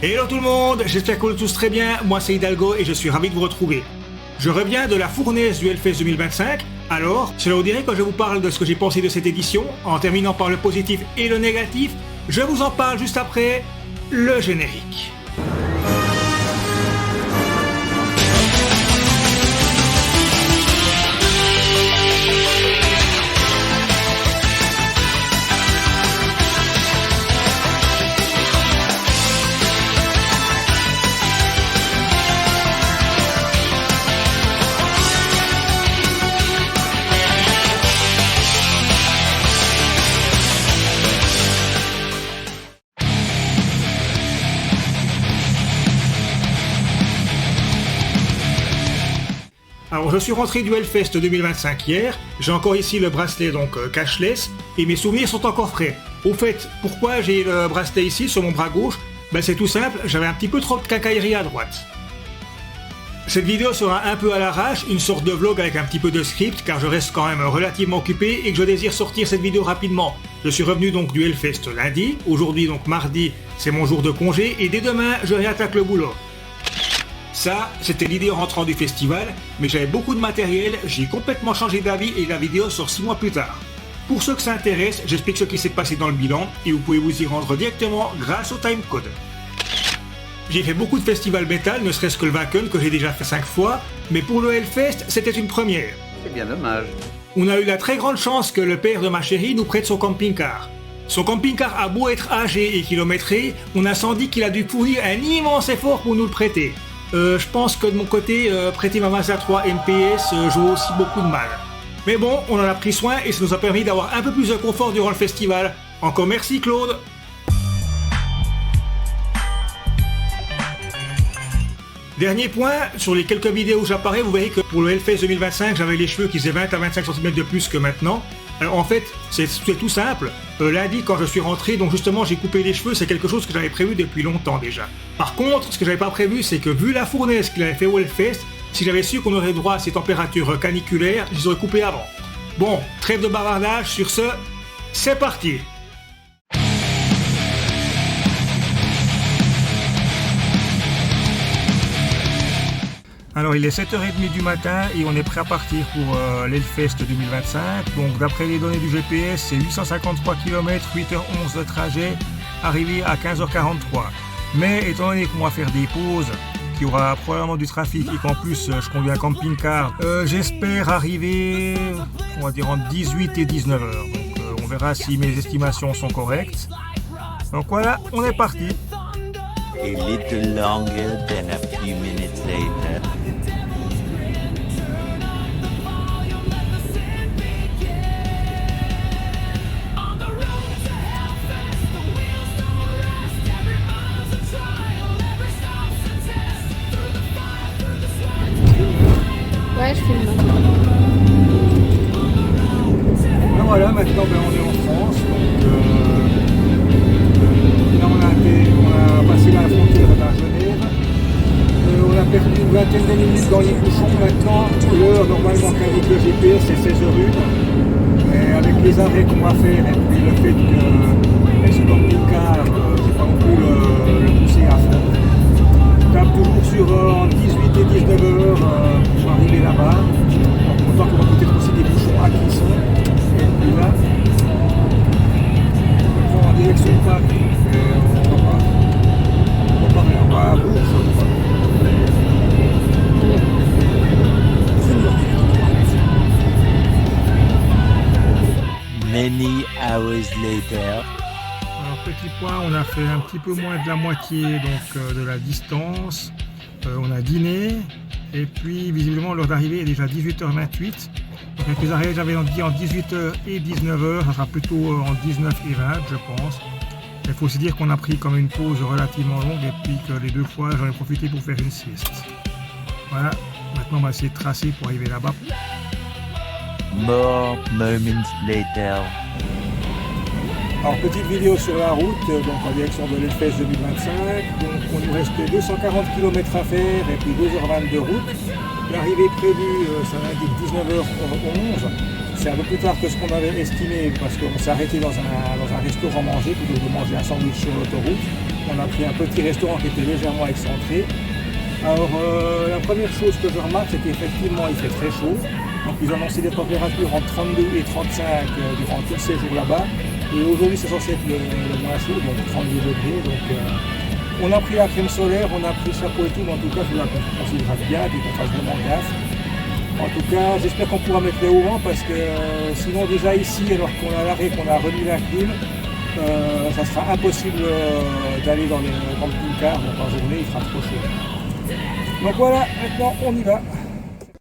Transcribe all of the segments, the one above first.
Hello tout le monde, j'espère que vous allez tous très bien, moi c'est Hidalgo et je suis ravi de vous retrouver. Je reviens de la fournaise du Hellfest 2025, alors cela vous dirait que je vous parle de ce que j'ai pensé de cette édition, en terminant par le positif et le négatif, je vous en parle juste après le générique. Alors je suis rentré du Hellfest 2025 hier, j'ai encore ici le bracelet donc cashless et mes souvenirs sont encore frais. Au fait, pourquoi j'ai le bracelet ici sur mon bras gauche? Ben c'est tout simple, j'avais un petit peu trop de cacaillerie à droite. Cette vidéo sera un peu à l'arrache, une sorte de vlog avec un petit peu de script car je reste quand même relativement occupé et que je désire sortir cette vidéo rapidement. Je suis revenu donc du Hellfest lundi, aujourd'hui donc mardi c'est mon jour de congé et dès demain je réattaque le boulot. Ça, c'était l'idée en rentrant du festival, mais j'avais beaucoup de matériel, j'ai complètement changé d'avis et la vidéo sort 6 mois plus tard. Pour ceux que ça intéresse, j'explique ce qui s'est passé dans le bilan et vous pouvez vous y rendre directement grâce au timecode. J'ai fait beaucoup de festivals métal, ne serait-ce que le Wacken que j'ai déjà fait 5 fois, mais pour le Hellfest, c'était une première. C'est bien dommage. On a eu la très grande chance que le père de ma chérie nous prête son camping-car. Son camping-car a beau être âgé et kilométré, on a senti qu'il a dû fournir un immense effort pour nous le prêter. Je pense que de mon côté, prêter ma Mazda 3 MPS, j'aurais aussi beaucoup de mal. Mais bon, on en a pris soin et ça nous a permis d'avoir un peu plus de confort durant le festival. Encore merci Claude. Dernier point, sur les quelques vidéos où j'apparais, vous verrez que pour le Hellfest 2025, j'avais les cheveux qui faisaient 20 à 25 cm de plus que maintenant. Alors en fait, c'est tout simple. Lundi, quand je suis rentré, donc justement j'ai coupé les cheveux, c'est quelque chose que j'avais prévu depuis longtemps déjà. Par contre, ce que j'avais pas prévu, c'est que vu la fournaise qu'il avait fait au Hellfest, si j'avais su qu'on aurait droit à ces températures caniculaires, je les aurais coupés avant. Bon, trêve de bavardage, sur ce, c'est parti. Alors il est 7h30 du matin et on est prêt à partir pour l'Hellfest 2025. Donc d'après les données du GPS, c'est 853 km, 8h11 de trajet, arrivé à 15h43. Mais étant donné qu'on va faire des pauses, qu'il y aura probablement du trafic et qu'en plus je conduis un camping-car, j'espère arriver, on va dire entre 18 et 19h. Donc on verra si mes estimations sont correctes. Donc voilà, on est parti. A little longer than a few minutes later. Ouais, je filme. Ben voilà, maintenant on est en France. Donc, là on a passé la frontière à Genève. On a perdu une vingtaine de minutes dans les bouchons. Maintenant, l'heure normalement qu'indique le GPS c'est 16h01. Mais avec les arrêts qu'on va faire et puis le fait que ce camping-car, j'ai pas non plus le pousser à fond. On tape toujours sur 18 et 19h pour arriver là-bas. Donc autant qu'on va peut-être aussi des bouchons à qui sont. Et puis là, on prend en direction de Paris. On va à Bourges. Many hours later. Alors petit point, on a fait un petit peu moins de la moitié donc, de la distance. On a dîné et puis visiblement l'heure d'arrivée est déjà 18h28. Donc avec les arrêts j'avais dit en 18h et 19h, ça sera plutôt en 19 et 20 je pense. Il faut aussi dire qu'on a pris comme une pause relativement longue et puis que les deux fois j'en ai profité pour faire une sieste. Voilà, maintenant on va essayer de tracer pour arriver là-bas. More moments later. Alors petite vidéo sur la route, donc en direction de l'Hellfest 2025, donc on nous reste 240 km à faire et puis 2h20 de route. L'arrivée prévue, ça indique 19h11, c'est un peu plus tard que ce qu'on avait estimé parce qu'on s'est arrêté dans un restaurant manger plutôt que de manger un sandwich sur l'autoroute. On a pris un petit restaurant qui était légèrement excentré. Alors la première chose que je remarque, c'est qu'effectivement il fait très chaud. Donc ils ont annoncé des températures entre 32 et 35 durant tous ces jours là-bas. Et aujourd'hui c'est censé être le moins chaud, donc 32 degrés. Donc on a pris la crème solaire, on a pris le chapeau et tout, mais en tout cas je voulais qu'on s'hydrate bien et qu'on fasse vraiment gaffe. En tout cas, j'espère qu'on pourra mettre les hauts vents parce que sinon déjà ici, alors qu'on a l'arrêt, qu'on a remis la clim, ça sera impossible d'aller dans le camping-car, donc en journée il fera trop chaud. Donc voilà, maintenant on y va.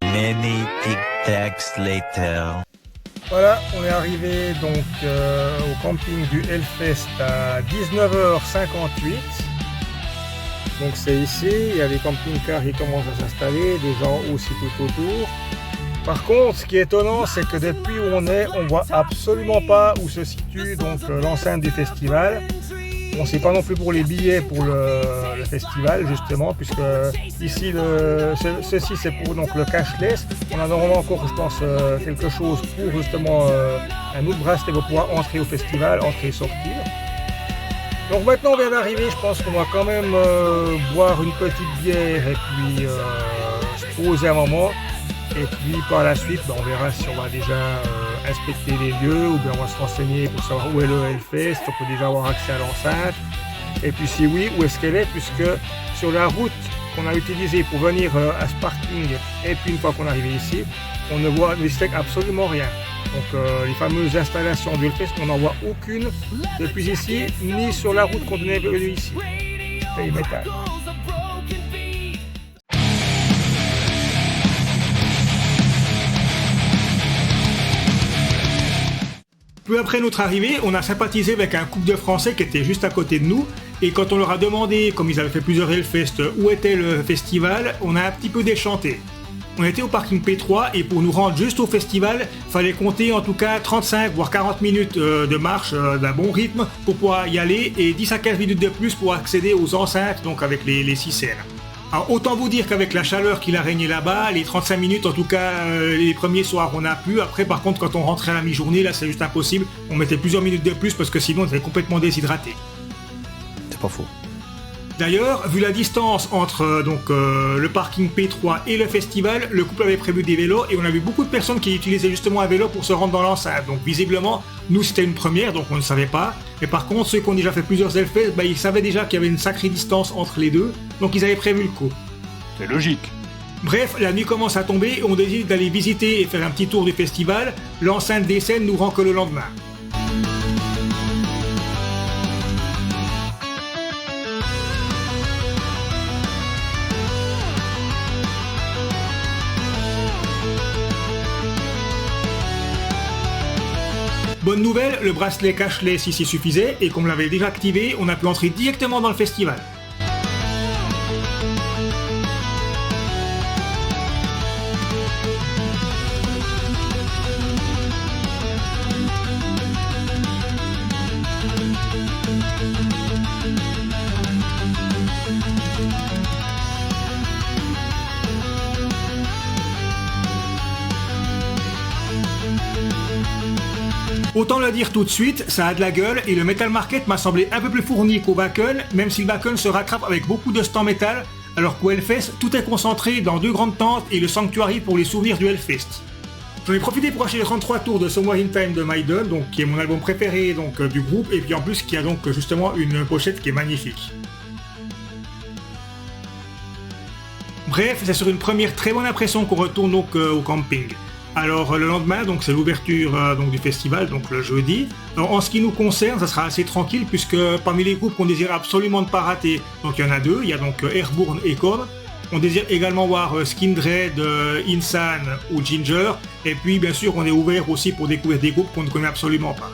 Many tic-tacs later. Voilà, on est arrivé donc au camping du Hellfest à 19h58. Donc c'est ici, il y a des camping-cars qui commencent à s'installer, des gens aussi tout autour. Par contre, ce qui est étonnant, c'est que depuis où on est, on voit absolument pas où se situe donc l'enceinte du festival. On ne sait pas non plus pour les billets pour le festival justement, puisque ici ceci c'est pour donc le cashless. On a normalement encore, je pense, quelque chose pour justement un autre bracelet pour pouvoir entrer au festival, entrer et sortir. Donc maintenant on vient d'arriver, je pense qu'on va quand même boire une petite bière et puis se poser un moment. Et puis par la suite, on verra si on va déjà inspecter les lieux ou bien on va se renseigner pour savoir où est le Hellfest, on peut déjà avoir accès à l'enceinte. Et puis si oui, où est-ce qu'elle est, puisque sur la route qu'on a utilisée pour venir à ce parking et puis une fois qu'on est arrivé ici, on ne voit absolument rien. Donc les fameuses installations du Hellfest, on n'en voit aucune depuis ici, ni sur la route qu'on est venu ici. C'est métal. Peu après notre arrivée, on a sympathisé avec un couple de Français qui était juste à côté de nous. Et quand on leur a demandé, comme ils avaient fait plusieurs Hellfest, où était le festival, on a un petit peu déchanté. On était au parking P3 et pour nous rendre juste au festival, fallait compter en tout cas 35 voire 40 minutes de marche d'un bon rythme pour pouvoir y aller et 10 à 15 minutes de plus pour accéder aux enceintes, donc avec les 6 scènes. Alors autant vous dire qu'avec la chaleur qu'il a régné là-bas, les 35 minutes en tout cas les premiers soirs on a pu, après par contre quand on rentrait à la mi-journée là c'est juste impossible, on mettait plusieurs minutes de plus parce que sinon on était complètement déshydraté. C'est pas faux. D'ailleurs, vu la distance entre le parking P3 et le festival, le couple avait prévu des vélos et on a vu beaucoup de personnes qui utilisaient justement un vélo pour se rendre dans l'enceinte. Donc visiblement, nous c'était une première, donc on ne savait pas. Mais par contre, ceux qui ont déjà fait plusieurs Hellfest, ils savaient déjà qu'il y avait une sacrée distance entre les deux, donc ils avaient prévu le coup. C'est logique. Bref, la nuit commence à tomber et on décide d'aller visiter et faire un petit tour du festival. L'enceinte des scènes nous rend que le lendemain. Bonne nouvelle, le bracelet cashless ici suffisait et comme on l'avait déjà activé, on a pu entrer directement dans le festival. Autant le dire tout de suite, ça a de la gueule et le Metal Market m'a semblé un peu plus fourni qu'au Wacken, même si le Wacken se rattrape avec beaucoup de stands métal, alors qu'au Hellfest, tout est concentré dans 2 grandes tentes et le Sanctuary pour les souvenirs du Hellfest. J'en ai profité pour acheter les 33 tours de Somewhere in Time de Maiden, donc qui est mon album préféré du groupe, et puis en plus qui a donc justement une pochette qui est magnifique. Bref, c'est sur une première très bonne impression qu'on retourne donc au camping. Alors le lendemain, donc c'est l'ouverture du festival, donc le jeudi. Alors, en ce qui nous concerne, ça sera assez tranquille puisque parmi les groupes qu'on désire absolument ne pas rater, donc il y en a 2, il y a donc Airborne et Korn. On désire également voir Skindred, Insane ou Ginger. Et puis bien sûr, on est ouvert aussi pour découvrir des groupes qu'on ne connaît absolument pas.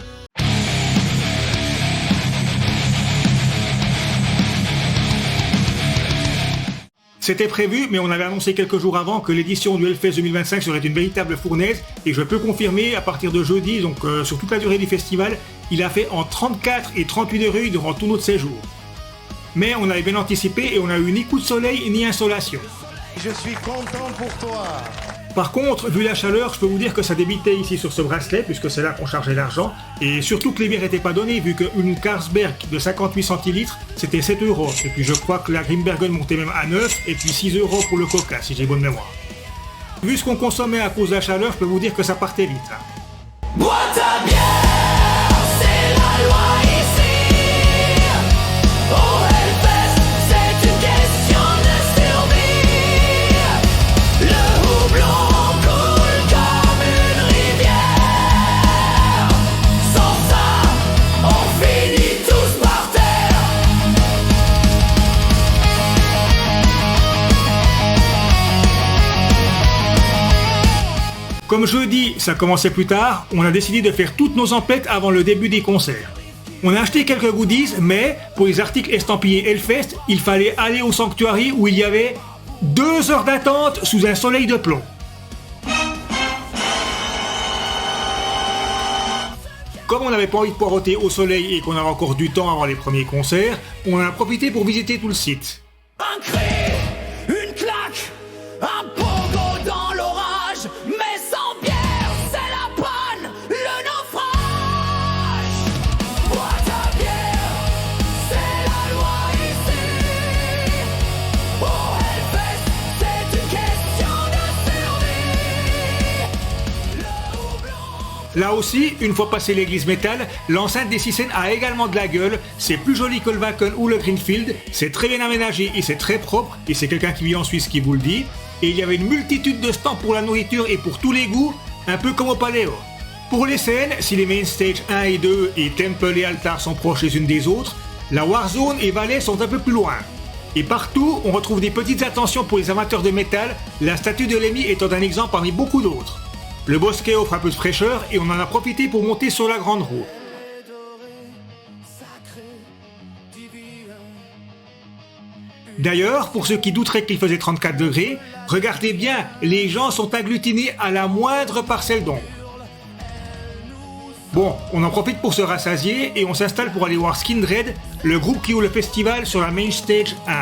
C'était prévu, mais on avait annoncé quelques jours avant que l'édition du Hellfest 2025 serait une véritable fournaise, et je peux confirmer, à partir de jeudi, donc sur toute la durée du festival, il a fait en 34 et 38 degrés durant tout notre séjour. Mais on avait bien anticipé et on a eu ni coup de soleil ni insolation. Je suis content pour toi. Par contre, vu la chaleur, je peux vous dire que ça débitait ici sur ce bracelet, puisque c'est là qu'on chargeait l'argent, et surtout que les bières n'étaient pas données, vu qu'une Carlsberg de 58 centilitres, c'était 7 €. Et puis je crois que la Grimbergen montait même à 9, et puis 6 € pour le coca, si j'ai bonne mémoire. Vu ce qu'on consommait à cause de la chaleur, je peux vous dire que ça partait vite. Bois ta bière, c'est la loi ici. Au Hellfest, c'est une question de survie. Le houblon coule comme une rivière. Sans ça, on finit tous par terre. Comme jeudi, ça commençait plus tard, on a décidé de faire toutes nos emplettes avant le début des concerts. On a acheté quelques goodies, mais pour les articles estampillés Hellfest, il fallait aller au Sanctuary où il y avait 2 heures d'attente sous un soleil de plomb. Comme on n'avait pas envie de poireauter au soleil et qu'on avait encore du temps avant les premiers concerts, on en a profité pour visiter tout le site. Un cri, une claque, un pogo dans l'orage, mais sans bière, c'est la panne, le naufrage. Bois ta bière, c'est la loi ici. Au Hellfest, c'est une question de survie. Le houblon. Là aussi, une fois passé l'église métal, l'enceinte des 6 scènes a également de la gueule, c'est plus joli que le Wacken ou le Greenfield, c'est très bien aménagé et c'est très propre, et c'est quelqu'un qui vit en Suisse qui vous le dit, et il y avait une multitude de stands pour la nourriture et pour tous les goûts, un peu comme au Paléo. Pour les scènes, si les main stage 1 et 2 et Temple et Altar sont proches les unes des autres, la Warzone et Valais sont un peu plus loin. Et partout, on retrouve des petites attentions pour les amateurs de métal, la statue de Lemmy étant un exemple parmi beaucoup d'autres. Le bosquet offre un peu de fraîcheur et on en a profité pour monter sur la grande roue. D'ailleurs, pour ceux qui douteraient qu'il faisait 34 degrés, regardez bien, les gens sont agglutinés à la moindre parcelle d'ombre. Bon, on en profite pour se rassasier et on s'installe pour aller voir Skindred, le groupe qui ouvre le festival sur la Main Stage 1.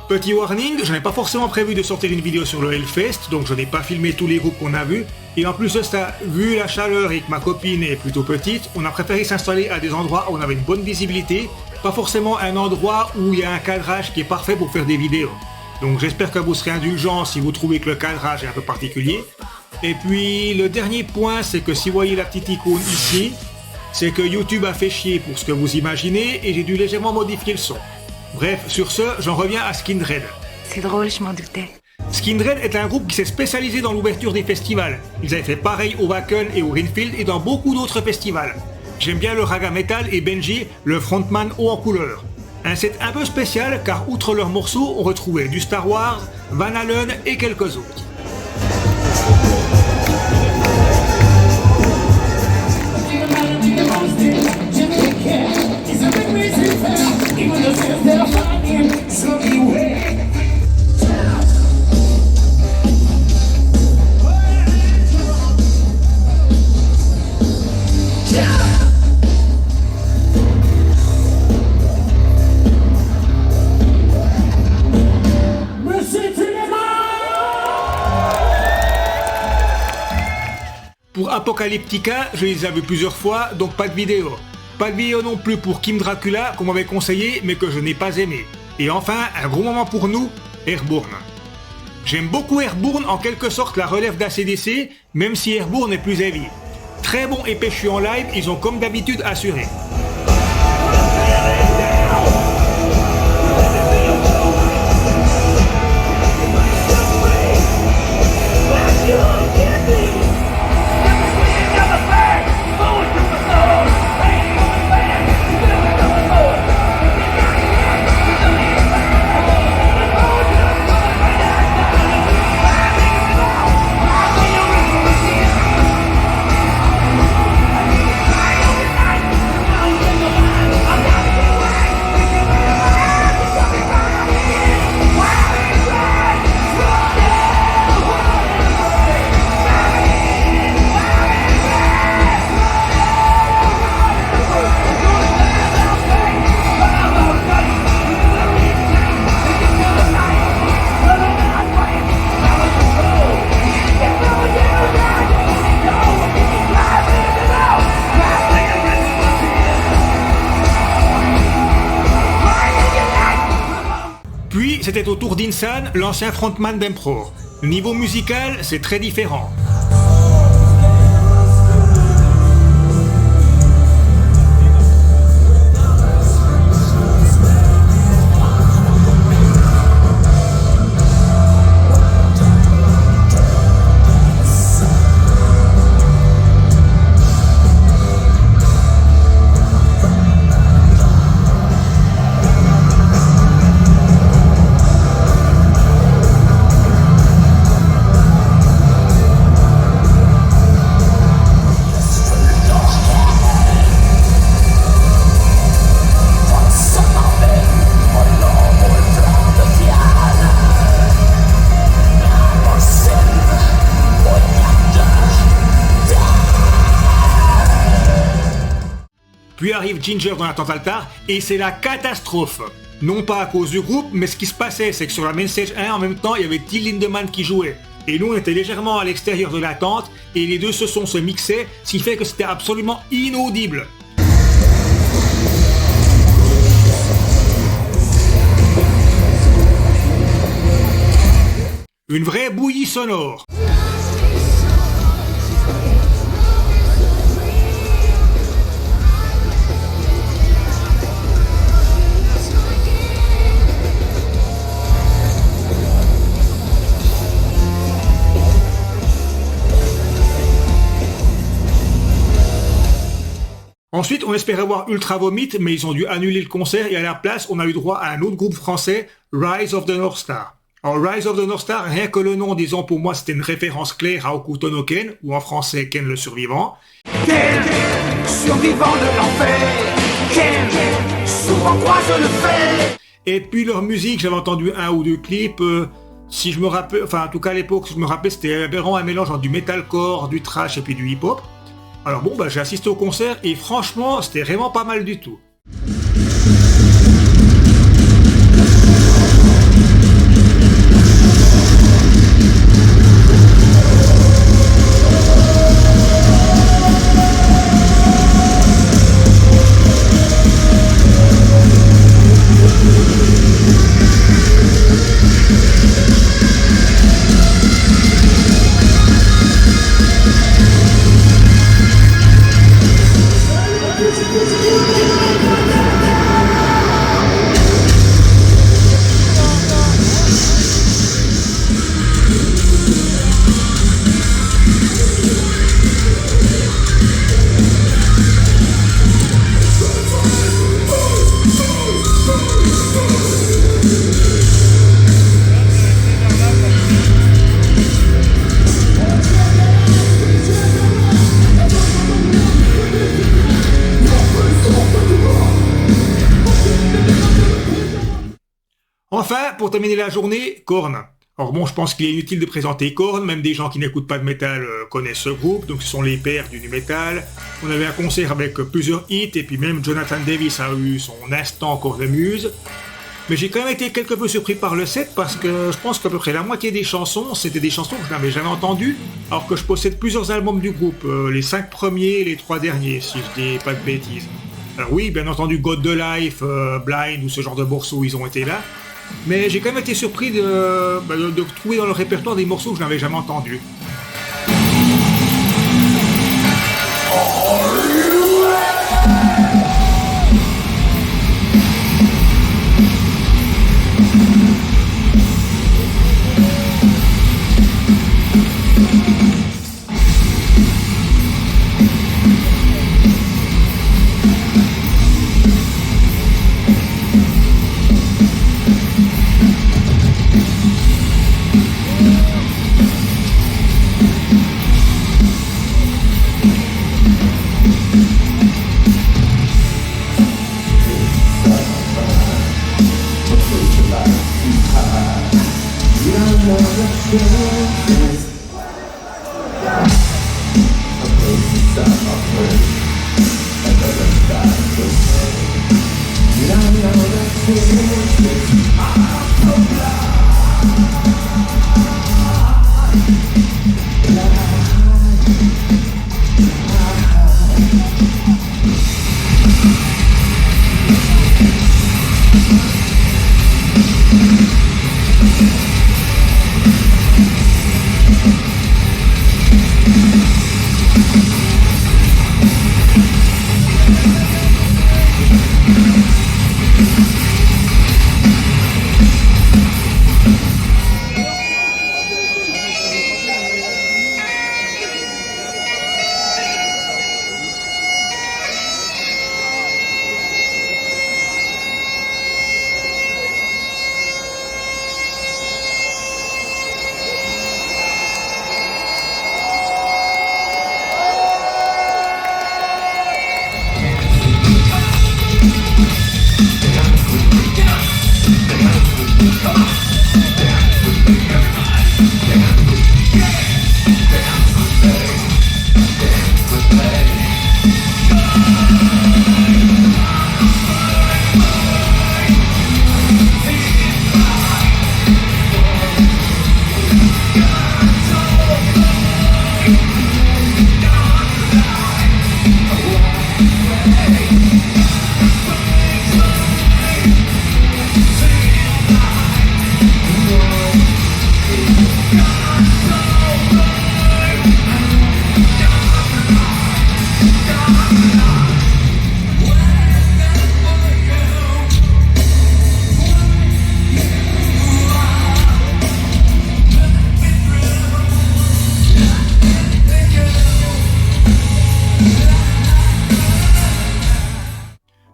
Petit warning, je n'ai pas forcément prévu de sortir une vidéo sur le Hellfest, donc je n'ai pas filmé tous les groupes qu'on a vus. Et en plus de ça, vu la chaleur et que ma copine est plutôt petite, on a préféré s'installer à des endroits où on avait une bonne visibilité, pas forcément un endroit où il y a un cadrage qui est parfait pour faire des vidéos. Donc j'espère que vous serez indulgents si vous trouvez que le cadrage est un peu particulier. Et puis le dernier point, c'est que si vous voyez la petite icône ici, c'est que YouTube a fait chier pour ce que vous imaginez et j'ai dû légèrement modifier le son. Bref, sur ce, j'en reviens à Skindred. C'est drôle, je m'en doutais. Skindred est un groupe qui s'est spécialisé dans l'ouverture des festivals. Ils avaient fait pareil au Wacken et au Greenfield et dans beaucoup d'autres festivals. J'aime bien le raga metal et Benji, le frontman haut en couleur. Un set un peu spécial car outre leurs morceaux, on retrouvait du Star Wars, Van Halen et quelques autres. Pour Apocalyptica, je les ai vus plusieurs fois, donc pas de vidéo. Pas de vidéo non plus pour Kim Dracula, qu'on m'avait conseillé, mais que je n'ai pas aimé. Et enfin, un gros moment pour nous, Airborne. J'aime beaucoup Airborne, en quelque sorte la relève d'ACDC, même si Airborne est plus heavy. Très bon et péchu en live, ils ont comme d'habitude assuré. Puis c'était au tour d'Insan, l'ancien frontman d'Emperor. Niveau musical, c'est très différent. Puis arrive Ginger dans la tente altar et c'est la catastrophe. Non pas à cause du groupe, mais ce qui se passait, c'est que sur la main stage 1, en même temps, il y avait Till Lindemann qui jouait. Et nous, on était légèrement à l'extérieur de la tente et les deux sons se mixaient, ce qui fait que c'était absolument inaudible. Une vraie bouillie sonore. Ensuite, on espérait voir Ultra Vomit, mais ils ont dû annuler le concert et à la place, on a eu droit à un autre groupe français, Rise of the North Star. Alors, Rise of the North Star, rien que le nom, disons pour moi, c'était une référence claire à Hokuto no Ken, ou en français Ken le survivant. Ken, survivant de l'enfer. Ken, souvent quoi je le fais. Et puis leur musique, j'avais entendu un ou deux clips, si je me rappelle, enfin en tout cas à l'époque, je me rappelle, c'était vraiment un mélange entre du metalcore, du thrash et puis du hip-hop. Alors bon, j'ai assisté au concert et franchement, c'était vraiment pas mal du tout. Enfin, pour terminer la journée, Korn. Alors bon, je pense qu'il est inutile de présenter Korn, même des gens qui n'écoutent pas de métal connaissent ce groupe, donc ce sont les pères du nu metal. On avait un concert avec plusieurs hits, et puis même Jonathan Davis a eu son instant cornemuse. Mais j'ai quand même été quelque peu surpris par le set, parce que je pense qu'à peu près la moitié des chansons, c'était des chansons que je n'avais jamais entendues, alors que je possède plusieurs albums du groupe, les 5 premiers et les 3 derniers, si je dis pas de bêtises. Alors oui, bien entendu, God the Life, Blind, ou ce genre de morceaux, ils ont été là. Mais j'ai quand même été surpris de trouver dans le répertoire des morceaux que je n'avais jamais entendus.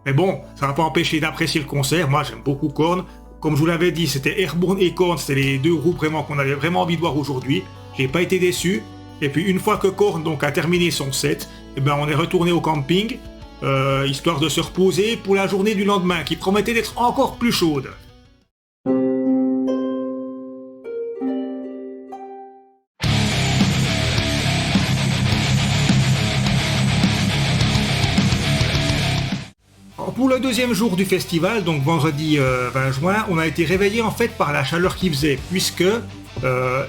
Mais bon, ça va pas empêcher d'apprécier le concert. Moi, j'aime beaucoup Korn. Comme je vous l'avais dit, c'était Airborne et Korn, c'était les deux groupes vraiment qu'on avait vraiment envie de voir aujourd'hui. J'ai pas été déçu. Et puis une fois que Korn donc a terminé son set, eh ben on est retourné au camping, histoire de se reposer pour la journée du lendemain, qui promettait d'être encore plus chaude. Pour le deuxième jour du festival, donc vendredi 20 juin, on a été réveillé en fait par la chaleur qu'il faisait, puisque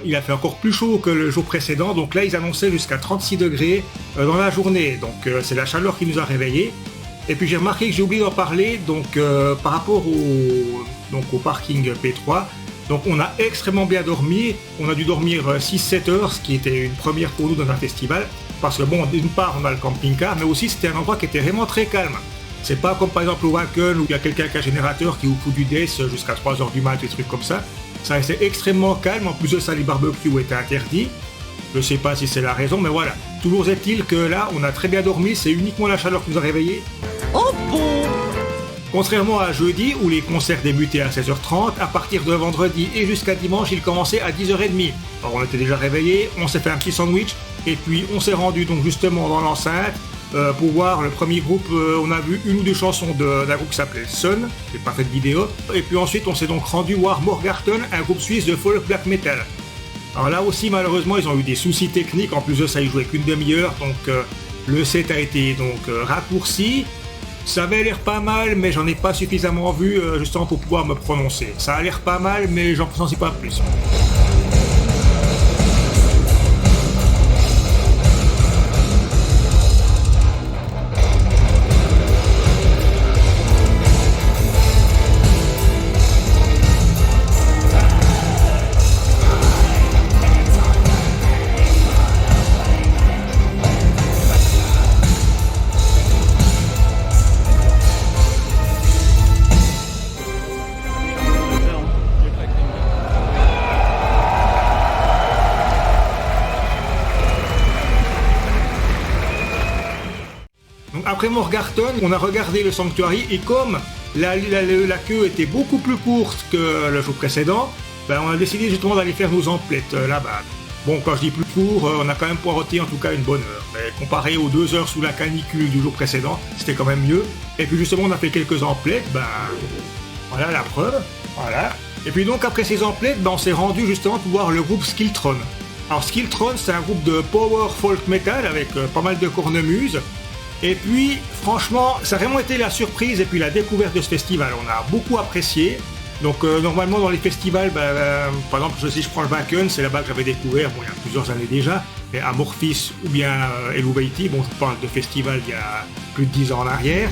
il a fait encore plus chaud que le jour précédent. Donc là, ils annonçaient jusqu'à 36 degrés dans la journée. Donc c'est la chaleur qui nous a réveillés. Et puis j'ai remarqué que j'ai oublié d'en parler, donc par rapport au parking P3. Donc on a extrêmement bien dormi. On a dû dormir 6-7 heures, ce qui était une première pour nous dans un festival. Parce que bon, d'une part, on a le camping-car, mais aussi c'était un endroit qui était vraiment très calme. C'est pas comme par exemple au Wacken où il y a quelqu'un qui a un générateur qui vous fout du death jusqu'à 3h du mat, des trucs comme ça. Ça restait extrêmement calme, en plus de ça les barbecues étaient interdits. Je sais pas si c'est la raison, mais voilà. Toujours est-il que là, on a très bien dormi, c'est uniquement la chaleur qui nous a réveillés. Oh bon! Contrairement à jeudi où les concerts débutaient à 16h30, à partir de vendredi et jusqu'à dimanche, ils commençaient à 10h30. Alors on était déjà réveillés, on s'est fait un petit sandwich et puis on s'est rendu donc justement dans l'enceinte pour voir le premier groupe. On a vu une ou deux chansons d'un groupe qui s'appelait Sun, j'ai pas fait de vidéo, et puis ensuite on s'est donc rendu voir Morgarten, un groupe suisse de folk black metal. Alors là aussi malheureusement ils ont eu des soucis techniques, en plus de ça ils jouaient qu'une demi-heure, donc le set a été donc raccourci. Ça avait l'air pas mal, mais j'en ai pas suffisamment vu justement pour pouvoir me prononcer. Ça a l'air pas mal, mais j'en prononce pas plus. Après Morgarten, on a regardé le Sanctuary et comme la queue était beaucoup plus courte que le jour précédent, ben on a décidé justement d'aller faire nos emplettes là-bas. Bon, quand je dis plus court, on a quand même poireauté en tout cas une bonne heure. Mais comparé aux 2 heures sous la canicule du jour précédent, c'était quand même mieux. Et puis justement, on a fait quelques emplettes, ben voilà la preuve, voilà. Et puis donc après ces emplettes, ben, on s'est rendu justement pour voir le groupe Skiltron. Alors Skiltron, c'est un groupe de power folk metal avec pas mal de cornemuses. Et puis, franchement, ça a vraiment été la surprise et puis la découverte de ce festival. On a beaucoup apprécié. Donc, normalement, dans les festivals, par exemple, si je prends le Wacken, c'est là-bas que j'avais découvert, bon, il y a plusieurs années déjà, mais Amorphis ou bien Eluvaiti, bon, je vous parle de festival il y a plus de 10 ans en arrière.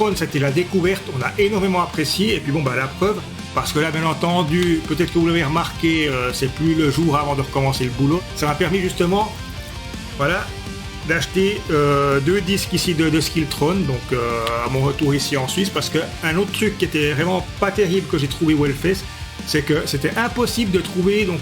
Skiltron, c'était la découverte, on a énormément apprécié, et puis bon, bah la preuve, parce que là, bien entendu, peut-être que vous l'avez remarqué, c'est plus le jour avant de recommencer le boulot, ça m'a permis justement, voilà, d'acheter 2 disques ici de Skiltron, donc à mon retour ici en Suisse, parce qu'un autre truc qui était vraiment pas terrible que j'ai trouvé au Hellfest, c'est que c'était impossible de trouver, donc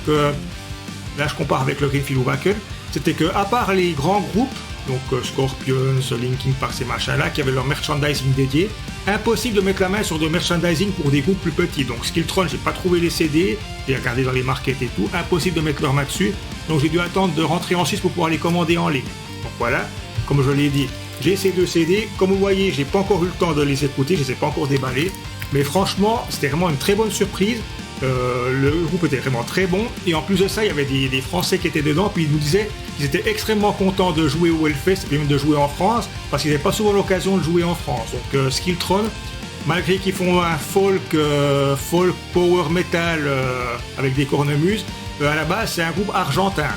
là je compare avec le Greenfield ou Wacken, c'était que à part les grands groupes, donc Scorpions, Linkin Park, ces machins-là, qui avaient leur merchandising dédié, impossible de mettre la main sur de merchandising pour des groupes plus petits. Donc Skiltron, j'ai pas trouvé les CD, j'ai regardé dans les markets et tout, impossible de mettre leur main dessus, donc j'ai dû attendre de rentrer en Suisse pour pouvoir les commander en ligne. Donc voilà, comme je l'ai dit, j'ai ces 2 CD, comme vous voyez, j'ai pas encore eu le temps de les écouter, je les ai pas encore déballés, mais franchement, c'était vraiment une très bonne surprise. Le groupe était vraiment très bon, et en plus de ça, il y avait des Français qui étaient dedans, puis ils nous disaient qu'ils étaient extrêmement contents de jouer au Hellfest et même de jouer en France, parce qu'ils n'avaient pas souvent l'occasion de jouer en France. Donc Skiltron, malgré qu'ils font un folk power metal avec des cornemuses, à la base c'est un groupe argentin.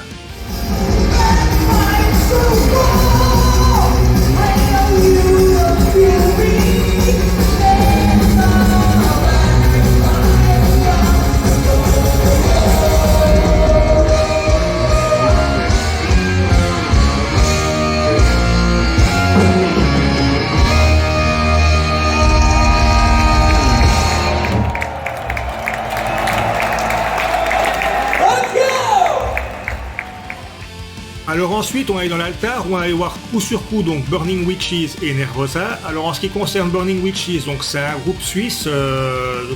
Alors ensuite, on est dans l'altar où on allait voir coup sur coup donc Burning Witches et Nervosa. Alors en ce qui concerne Burning Witches, donc c'est un groupe suisse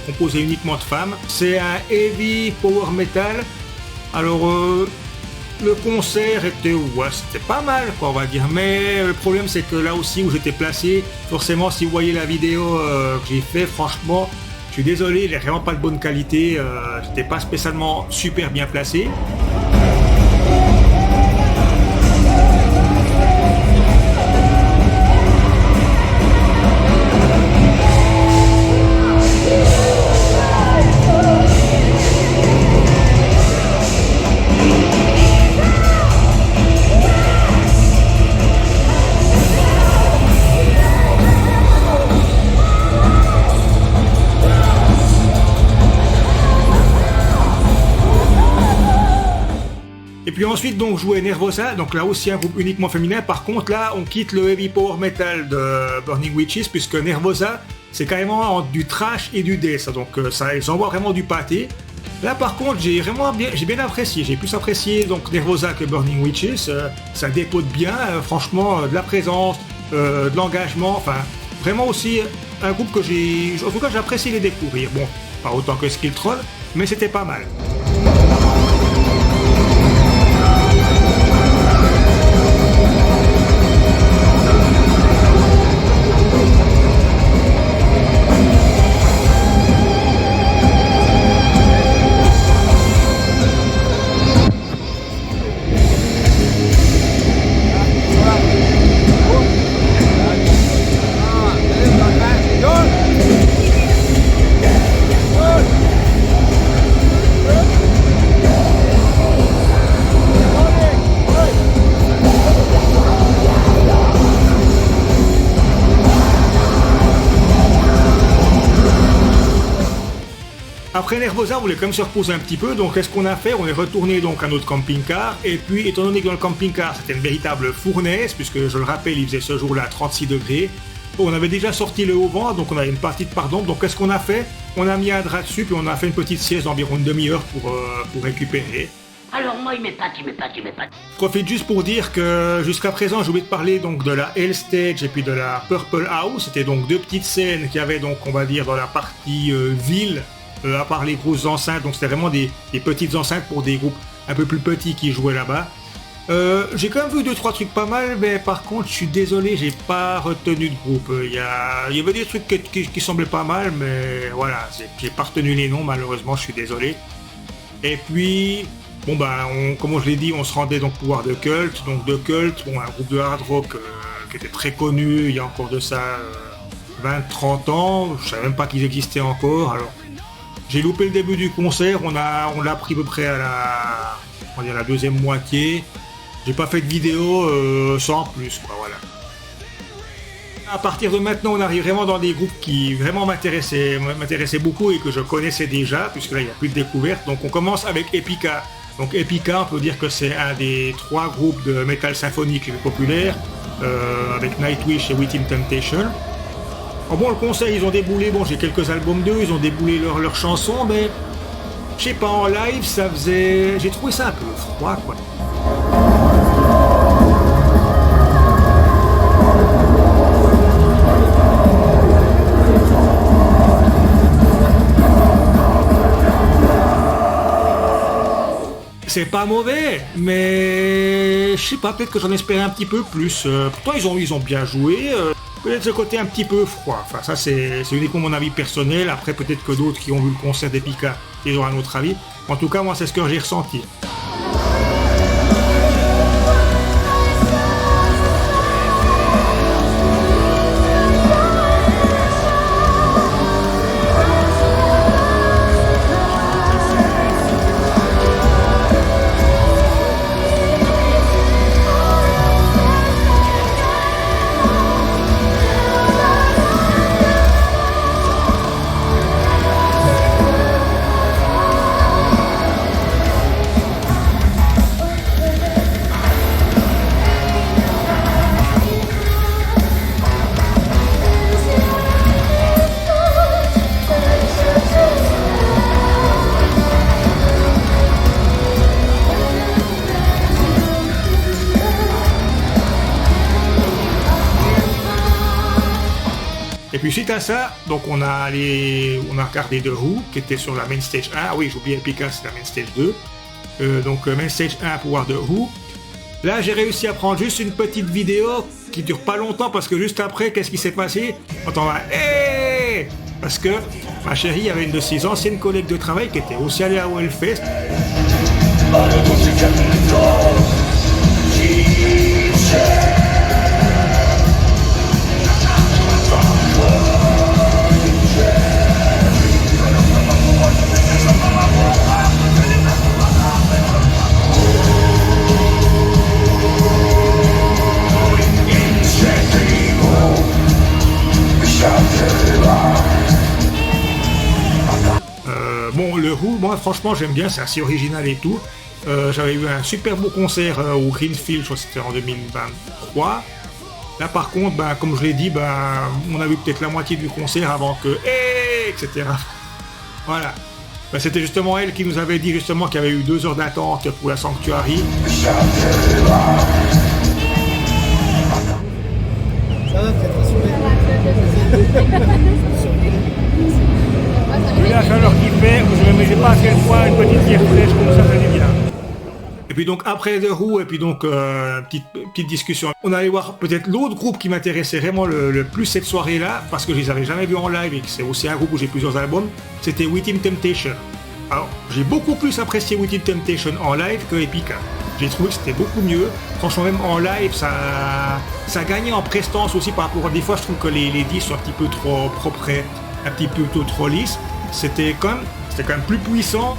composé uniquement de femmes. C'est un heavy power metal. Alors le concert était, ouais, c'était pas mal quoi, on va dire. Mais le problème c'est que là aussi où j'étais placé, forcément si vous voyez la vidéo que j'ai fait, franchement, je suis désolé, il est vraiment pas de bonne qualité. J'étais pas spécialement super bien placé. Et puis ensuite donc jouer Nervosa, donc là aussi un groupe uniquement féminin. Par contre là on quitte le heavy power metal de Burning Witches, puisque Nervosa c'est carrément du trash et du death, donc ça ils envoient vraiment du pâté. Là par contre j'ai bien apprécié, j'ai plus apprécié donc Nervosa que Burning Witches. Ça dépote bien, franchement de la présence, de l'engagement, enfin vraiment aussi un groupe que en tout cas j'ai apprécié les découvrir. Bon, pas autant que Skiltron, mais c'était pas mal. Après Nervosa, on voulait quand même se reposer un petit peu, donc qu'est-ce qu'on a fait? On est retourné donc à notre camping-car, et puis étant donné que dans le camping-car c'était une véritable fournaise, puisque je le rappelle, il faisait ce jour-là 36 degrés, on avait déjà sorti le haut vent, donc on avait une partie de pardon, donc qu'est-ce qu'on a fait? On a mis un drap dessus, puis on a fait une petite sieste d'environ une demi-heure pour récupérer. Alors moi il m'épate. Je profite juste pour dire que jusqu'à présent j'ai oublié de parler donc de la Hell Stage et puis de la Purple House. C'était donc 2 petites scènes qu'il y avait donc on va dire dans la partie ville, à part les grosses enceintes, donc c'était vraiment des petites enceintes pour des groupes un peu plus petits qui jouaient là-bas. J'ai quand même vu 2-3 trucs pas mal, mais par contre je suis désolé, j'ai pas retenu de groupe. Il y avait des trucs qui semblaient pas mal, mais voilà, j'ai pas retenu les noms malheureusement, je suis désolé. Et puis bon bah comme je l'ai dit, on se rendait donc pouvoir de Cult, donc de Cult, bon, un groupe de hard rock qui était très connu il y a encore de ça 20-30 ans, je savais même pas qu'ils existaient encore. Alors j'ai loupé le début du concert, on l'a pris à peu près à la deuxième moitié. J'ai pas fait de vidéo sans plus quoi, voilà. À partir de maintenant, on arrive vraiment dans des groupes qui vraiment m'intéressaient beaucoup et que je connaissais déjà, puisque là, il n'y a plus de découvertes. Donc on commence avec Epica. Donc Epica, on peut dire que c'est un des 3 groupes de métal symphonique les plus populaires, avec Nightwish et Within Temptation. Bon, le concert, ils ont déboulé, bon, j'ai quelques albums d'eux, ils ont déboulé leurs chansons, mais je sais pas, en live, j'ai trouvé ça un peu froid, quoi. C'est pas mauvais, mais je sais pas, peut-être que j'en espérais un petit peu plus. Pourtant, ils ont bien joué. Peut-être ce côté un petit peu froid. Enfin, ça, c'est uniquement mon avis personnel. Après, peut-être que d'autres qui ont vu le concert d'Epica, ils ont un autre avis. En tout cas, moi, c'est ce que j'ai ressenti. Et puis suite à ça, donc on a regardé The Who, qui était sur la Main Stage 1. Ah oui, j'ai oublié Epica, c'est la Main Stage 2. Donc Main Stage 1 pour voir The Who. Là, j'ai réussi à prendre juste une petite vidéo qui dure pas longtemps, parce que juste après, qu'est-ce qui s'est passé? On entend un hey! Parce que ma chérie avait une de ses anciennes collègues de travail qui était aussi allée à Hellfest. Bon, le Who, moi franchement j'aime bien, c'est assez original et tout. J'avais eu un super beau concert au Greenfield, je crois que c'était en 2023. Là par contre, comme je l'ai dit, on a vu peut-être la moitié du concert avant que etc. Voilà. C'était justement elle qui nous avait dit justement qu'il y avait eu 2 heures d'attente pour la Sanctuary. Ça va, peut-être Vu la chaleur qu'il fait, vous ne mettez pas à quel point une petite bière fraîche comme ça fait du bien. Et puis donc après The Who, et puis donc petite discussion. On allait voir peut-être l'autre groupe qui m'intéressait vraiment le plus cette soirée-là, parce que je les avais jamais vus en live et que c'est aussi un groupe où j'ai plusieurs albums, c'était Within Temptation. Alors j'ai beaucoup plus apprécié Within Temptation en live que Epica. J'ai trouvé que c'était beaucoup mieux. Franchement, même en live, ça gagnait en prestance aussi par rapport à des fois, je trouve que les disques sont un petit peu trop propres, un petit peu trop lisses. C'était quand même plus puissant.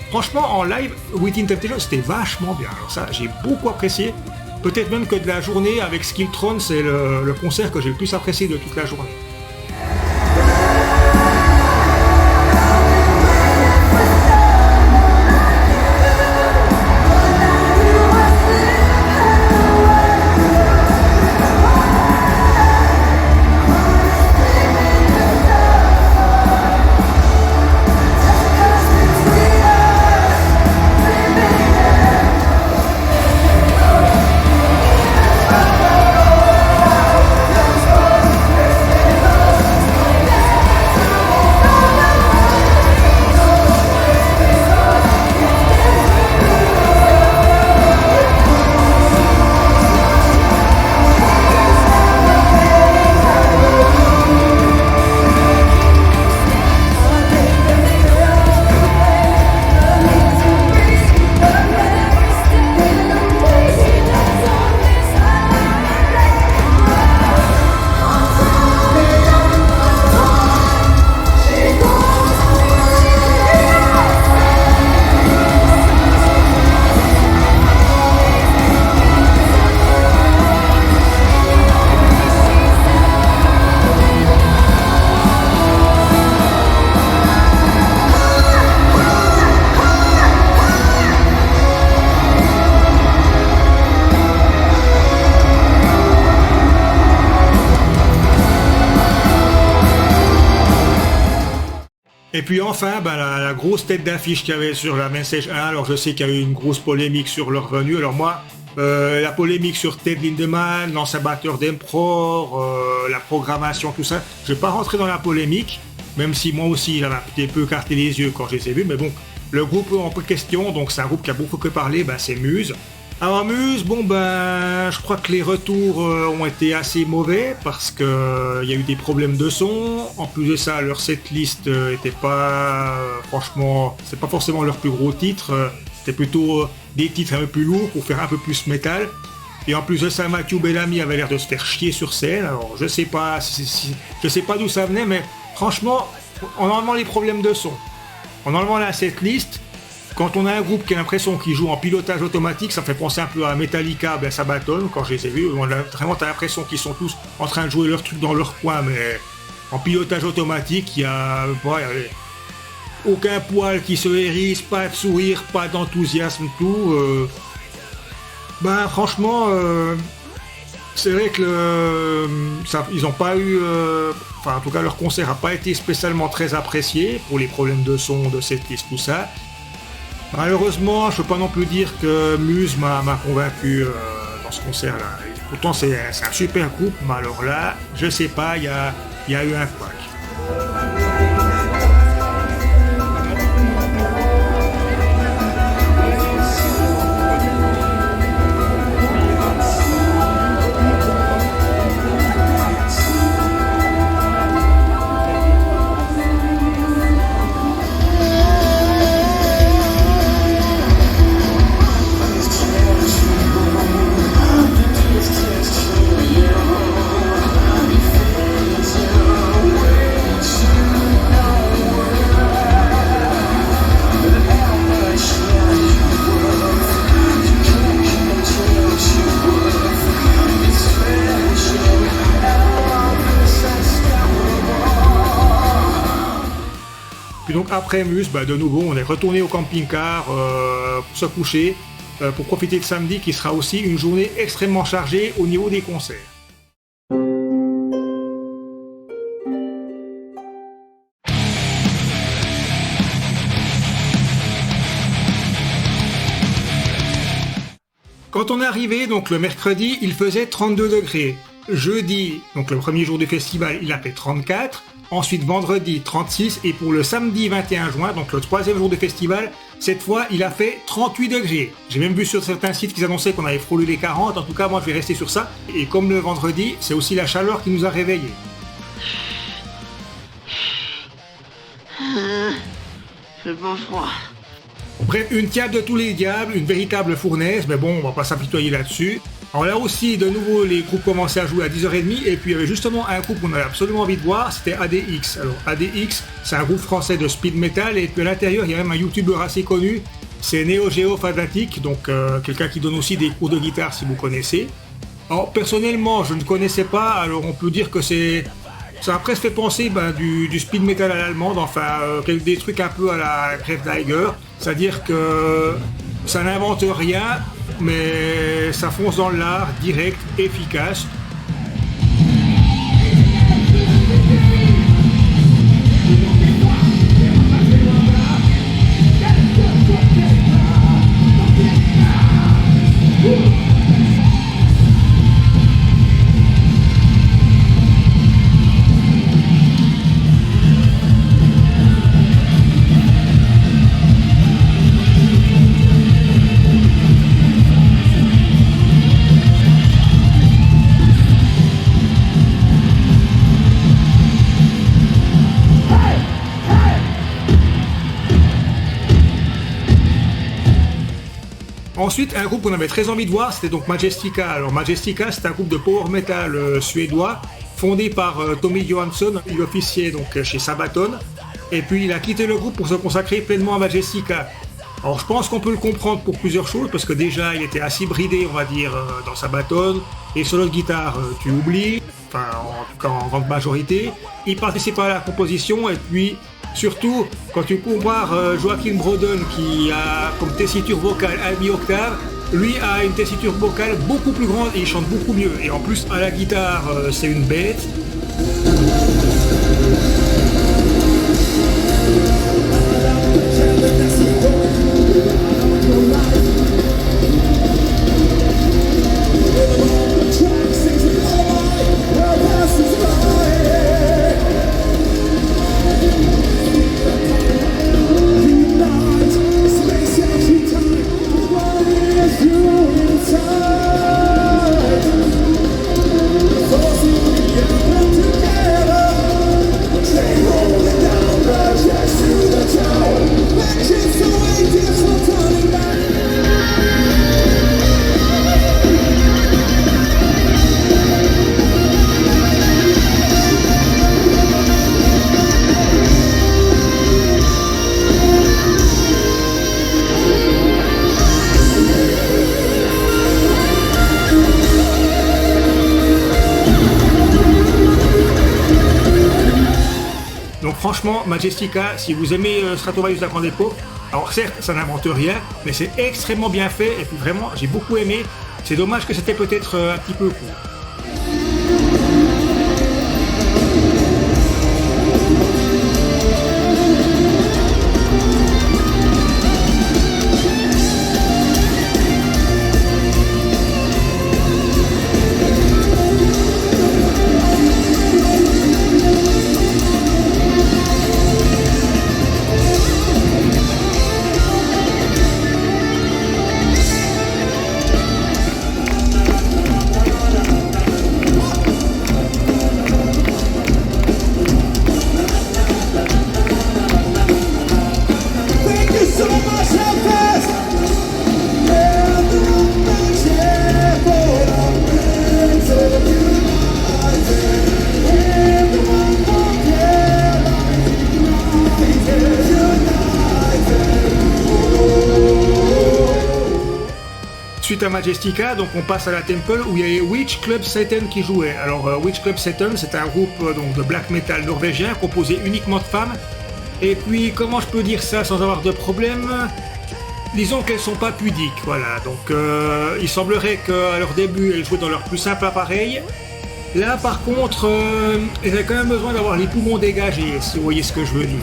Franchement, en live, Within Temptation, c'était vachement bien. Alors ça, j'ai beaucoup apprécié. Peut-être même que de la journée avec Skiltron, c'est le concert que j'ai le plus apprécié de toute la journée. Et puis enfin, la grosse tête d'affiche qu'il y avait sur la Main Stage 1, alors je sais qu'il y a eu une grosse polémique sur leur venue, alors moi, la polémique sur Ted Lindemann, l'ancien batteur d'Emperor, la programmation, tout ça, je vais pas rentrer dans la polémique, même si moi aussi j'avais un petit peu écarté les yeux quand je les ai vus, mais bon, le groupe en question, donc c'est un groupe qui a beaucoup que parlé, c'est Muse. Alors Muse, je crois que les retours ont été assez mauvais parce que il y a eu des problèmes de son. En plus de ça, leur setlist était pas, franchement, c'est pas forcément leur plus gros titre. C'était plutôt des titres un peu plus lourds pour faire un peu plus métal. Et en plus de ça, Matthew Bellamy avait l'air de se faire chier sur scène. Alors je sais pas d'où ça venait, mais franchement, en enlevant les problèmes de son, en enlevant la setlist, quand on a un groupe qui a l'impression qu'il joue en pilotage automatique, ça me fait penser un peu à Metallica, Sabaton, quand je les ai vus. Vraiment, t'as l'impression qu'ils sont tous en train de jouer leur truc dans leur coin, mais en pilotage automatique, il y a aucun poil qui se hérisse, pas de sourire, pas d'enthousiasme, tout. Franchement, c'est vrai que ils n'ont pas eu... en tout cas, leur concert n'a pas été spécialement très apprécié pour les problèmes de son, de setlist, tout ça. Malheureusement, je ne peux pas non plus dire que Muse m'a convaincu dans ce concert-là. Pourtant, c'est un super groupe, mais alors là, je sais pas, il y a eu un couac. Puis donc après Muse, de nouveau on est retourné au camping-car pour se coucher, pour profiter de samedi qui sera aussi une journée extrêmement chargée au niveau des concerts. Quand on est arrivé, donc le mercredi, il faisait 32 degrés. Jeudi, donc le premier jour du festival, il a fait 34. Ensuite, vendredi, 36. Et pour le samedi 21 juin, donc le troisième jour du festival, cette fois, il a fait 38 degrés. J'ai même vu sur certains sites qu'ils annonçaient qu'on avait frôlé les 40. En tout cas, moi, je vais rester sur ça. Et comme le vendredi, c'est aussi la chaleur qui nous a réveillés. C'est pas froid. Bref, une table de tous les diables, une véritable fournaise, mais bon, on va pas s'apitoyer là-dessus. Alors là aussi, de nouveau, les groupes commençaient à jouer à 10h30, et puis il y avait justement un groupe qu'on avait absolument envie de voir, c'était ADX. Alors ADX, c'est un groupe français de speed metal, et puis à l'intérieur, il y a même un youtubeur assez connu, c'est Neo Geo Fanatic, donc quelqu'un qui donne aussi des cours de guitare si vous connaissez. Alors personnellement, je ne connaissais pas, alors on peut dire que ça a presque fait penser du speed metal à l'allemande, des trucs un peu à la Gravediger, c'est-à-dire que ça n'invente rien, mais ça fonce dans l'art, direct, efficace. Ensuite, un groupe qu'on avait très envie de voir, c'était donc Majestica. Alors Majestica, c'est un groupe de power metal suédois, fondé par Tommy Johansson. Il officiait donc chez Sabaton, et puis il a quitté le groupe pour se consacrer pleinement à Majestica. Alors je pense qu'on peut le comprendre pour plusieurs choses, parce que déjà il était assez bridé, on va dire, dans Sabaton, et solo de guitare, tu oublies, enfin en tout cas en grande majorité. Il participait à la composition, et puis surtout, quand tu compares Joachim Broden qui a comme tessiture vocale un demi-octave, lui a une tessiture vocale beaucoup plus grande et il chante beaucoup mieux. Et en plus, à la guitare, c'est une bête. Donc franchement, Majestica, si vous aimez Stratovarius de la grande époque, alors certes, ça n'invente rien, mais c'est extrêmement bien fait, et puis vraiment, j'ai beaucoup aimé. C'est dommage que c'était peut-être un petit peu court. Suite à Majestica, donc on passe à la Temple où il y a Witch Club Satan qui jouait. Alors Witch Club Satan, c'est un groupe donc de black metal norvégien composé uniquement de femmes. Et puis comment je peux dire ça sans avoir de problème? Disons qu'elles sont pas pudiques, voilà. Donc il semblerait qu'à leur début elles jouaient dans leur plus simple appareil. Là par contre, elles avaient quand même besoin d'avoir les poumons dégagés, si vous voyez ce que je veux dire.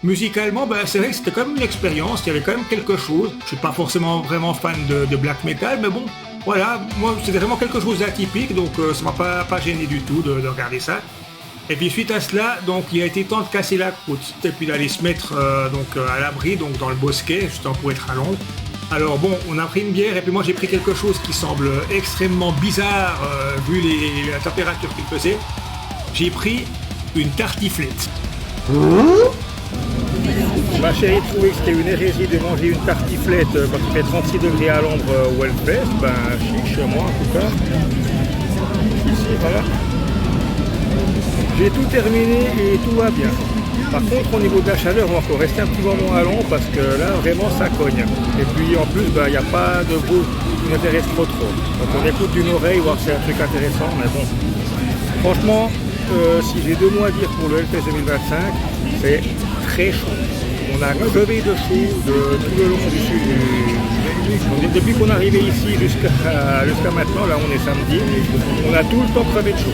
Musicalement, c'est vrai que c'était quand même une expérience, il y avait quand même quelque chose. Je suis pas forcément vraiment fan de black metal, mais bon, voilà, moi c'était vraiment quelque chose d'atypique, donc ça m'a pas gêné du tout de regarder ça. Et puis suite à cela, donc il a été temps de casser la croûte, et puis d'aller se mettre à l'abri, donc dans le bosquet, justement pour être à l'ombre. Alors bon, on a pris une bière, et puis moi j'ai pris quelque chose qui semble extrêmement bizarre, vu la température qu'il faisait. J'ai pris une tartiflette. Ma chérie trouvait que c'était une hérésie de manger une tartiflette quand il fait 36 degrés à l'ombre au Hellfest. Chiche, moi en tout cas. Ici, voilà. J'ai tout terminé et tout va bien. Par contre, au niveau de la chaleur, on va encore rester un petit moment à l'ombre parce que là, vraiment, ça cogne. Et puis, en plus, il n'y a pas de bruit qui m'intéresse trop. Donc, on écoute d'une oreille, voir si c'est un truc intéressant, mais bon. Franchement, si j'ai 2 mots à dire pour le Hellfest 2025, c'est très chaud. On a crevé de chaud tout le long du sud. Donc, depuis qu'on est arrivé ici jusqu'à maintenant, là on est samedi, on a tout le temps crevé de chaud.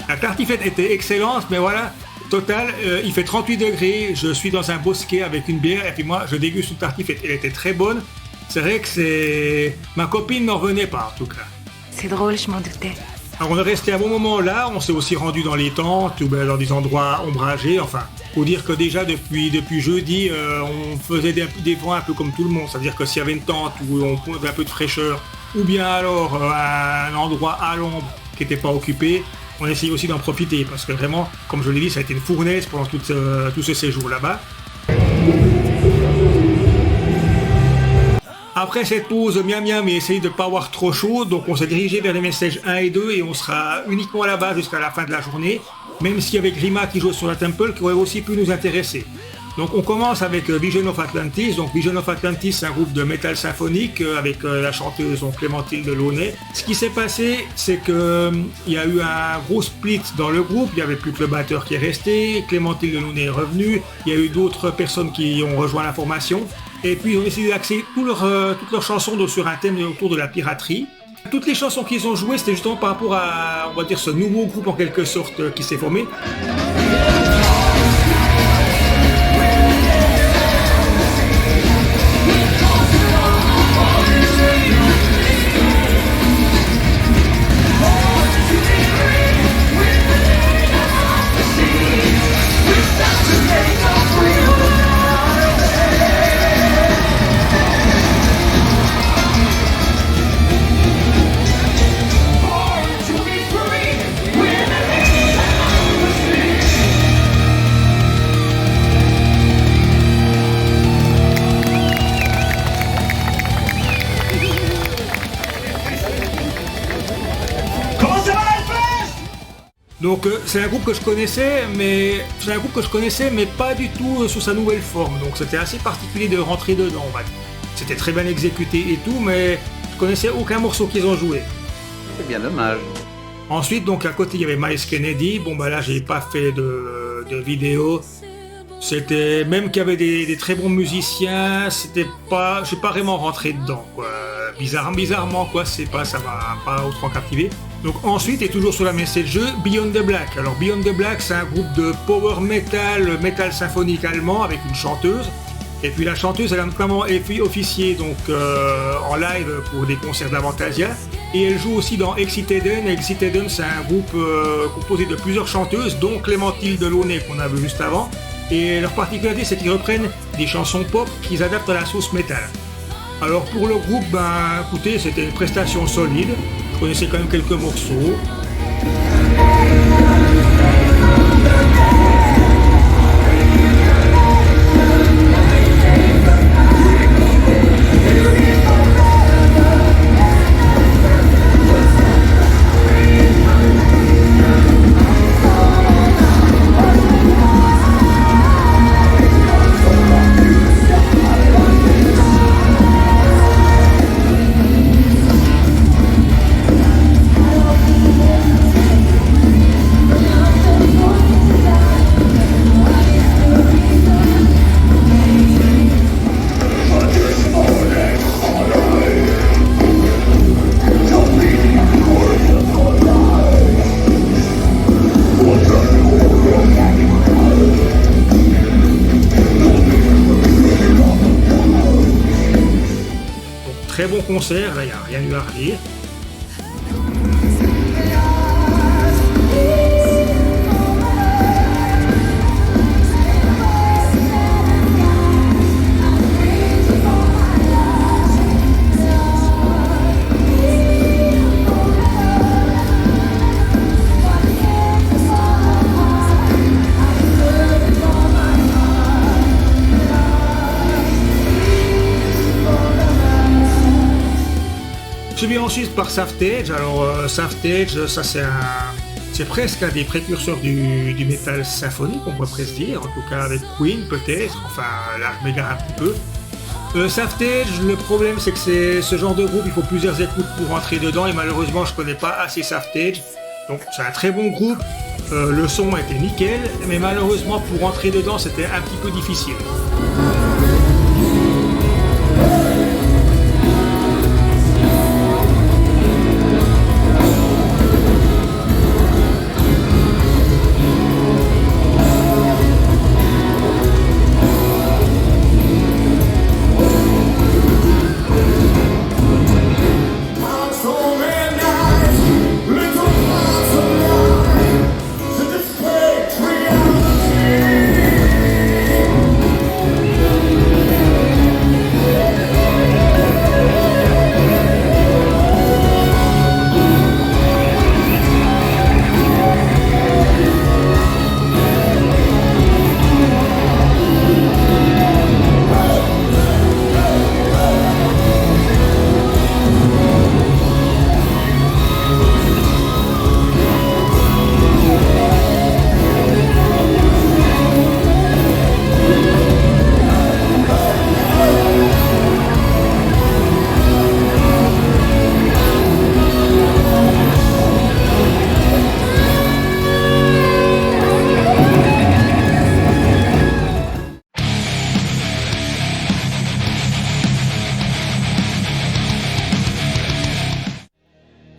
La tartiflette était excellente, mais voilà, total, il fait 38 degrés, je suis dans un bosquet avec une bière, et puis moi je déguste une tartiflette, elle était très bonne. C'est vrai que ma copine n'en revenait pas en tout cas. C'est drôle, je m'en doutais. Alors on est resté un bon moment là, on s'est aussi rendu dans les tentes ou dans des endroits ombragés, enfin, faut dire que déjà depuis jeudi, on faisait des vents un peu comme tout le monde, c'est-à-dire que s'il y avait une tente où on avait un peu de fraîcheur, ou bien alors un endroit à l'ombre qui n'était pas occupé, on essayait aussi d'en profiter, parce que vraiment, comme je l'ai dit, ça a été une fournaise pendant tout ce séjour là-bas. Après cette pause miam miam et essayer de ne pas avoir trop chaud, donc on s'est dirigé vers les messages 1 et 2 et on sera uniquement là-bas jusqu'à la fin de la journée, même s'il y avait Grima qui joue sur la Temple qui aurait aussi pu nous intéresser. Donc on commence avec Vision of Atlantis. Donc Vision of Atlantis, c'est un groupe de métal symphonique avec la chanteuse Clémentine Delaunay. Ce qui s'est passé, c'est qu'il y a eu un gros split dans le groupe, il n'y avait plus que le batteur qui est resté, Clémentine Delaunay est revenue, il y a eu d'autres personnes qui ont rejoint la formation. Et puis ils ont décidé d'axer toutes leurs chansons sur un thème autour de la piraterie. Toutes les chansons qu'ils ont jouées, c'était justement par rapport à, on va dire, ce nouveau groupe en quelque sorte qui s'est formé. Donc c'est un groupe que je connaissais, mais pas du tout sous sa nouvelle forme. Donc c'était assez particulier de rentrer dedans. C'était très bien exécuté et tout, mais je connaissais aucun morceau qu'ils ont joué. C'est bien dommage. Ensuite, donc à côté, il y avait Myles Kennedy. Bon, bah là, j'ai pas fait de vidéo. C'était même qu'il y avait des très bons musiciens. C'était pas, je suis pas vraiment rentré dedans, quoi. Bizarrement, quoi. Ça m'a pas autant captivé. Donc ensuite, et toujours sur la même de jeu, Beyond the Black. Alors Beyond the Black, c'est un groupe de power metal symphonique allemand avec une chanteuse. Et puis la chanteuse, elle a notamment officié donc en live pour des concerts d'Avantasia. Et elle joue aussi dans Exciteden. Exciteden, c'est un groupe composé de plusieurs chanteuses, dont Clémentine Delaunay qu'on a vu juste avant. Et leur particularité, c'est qu'ils reprennent des chansons pop qu'ils adaptent à la sauce métal. Alors pour le groupe, écoutez, c'était une prestation solide. Je connaissais quand même quelques morceaux. Très bon concert, là il n'y a rien eu à redire. Suivi ensuite par Saftage. Alors Saftage, ça c'est presque un des précurseurs du métal symphonique, on pourrait presque dire, en tout cas avec Queen peut-être, enfin là je m'égare un petit peu. Saftage, le problème c'est que c'est ce genre de groupe, il faut plusieurs écoutes pour rentrer dedans et malheureusement je connais pas assez Saftage. Donc c'est un très bon groupe, le son était nickel, mais malheureusement pour rentrer dedans c'était un petit peu difficile.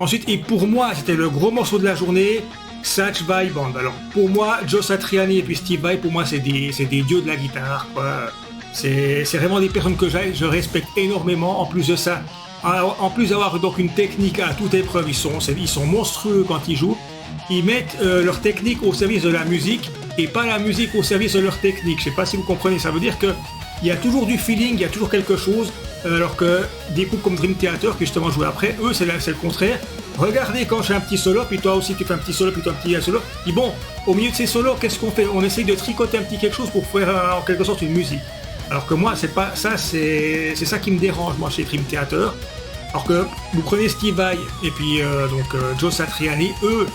Ensuite, et pour moi, c'était le gros morceau de la journée, Satch Vai Band. Alors, pour moi, Joe Satriani et puis Steve Vai, pour moi, c'est des dieux de la guitare, quoi. C'est vraiment des personnes que je respecte énormément. En plus de ça, en plus d'avoir donc une technique à toute épreuve, ils sont monstrueux quand ils jouent. Ils mettent leur technique au service de la musique et pas la musique au service de leur technique. Je sais pas si vous comprenez, ça veut dire que il y a toujours du feeling, il y a toujours quelque chose, alors que des groupes comme Dream Theater, qui justement jouaient après, eux c'est le contraire. Regardez quand je fais un petit solo, puis toi aussi tu fais un petit solo, puis toi un petit solo. Et bon, au milieu de ces solos, qu'est-ce qu'on fait? On essaye de tricoter un petit quelque chose pour faire en quelque sorte une musique. Alors que moi, c'est pas ça, c'est ça qui me dérange moi chez Dream Theater. Alors que vous prenez Steve Vai et puis Joe Satriani, eux,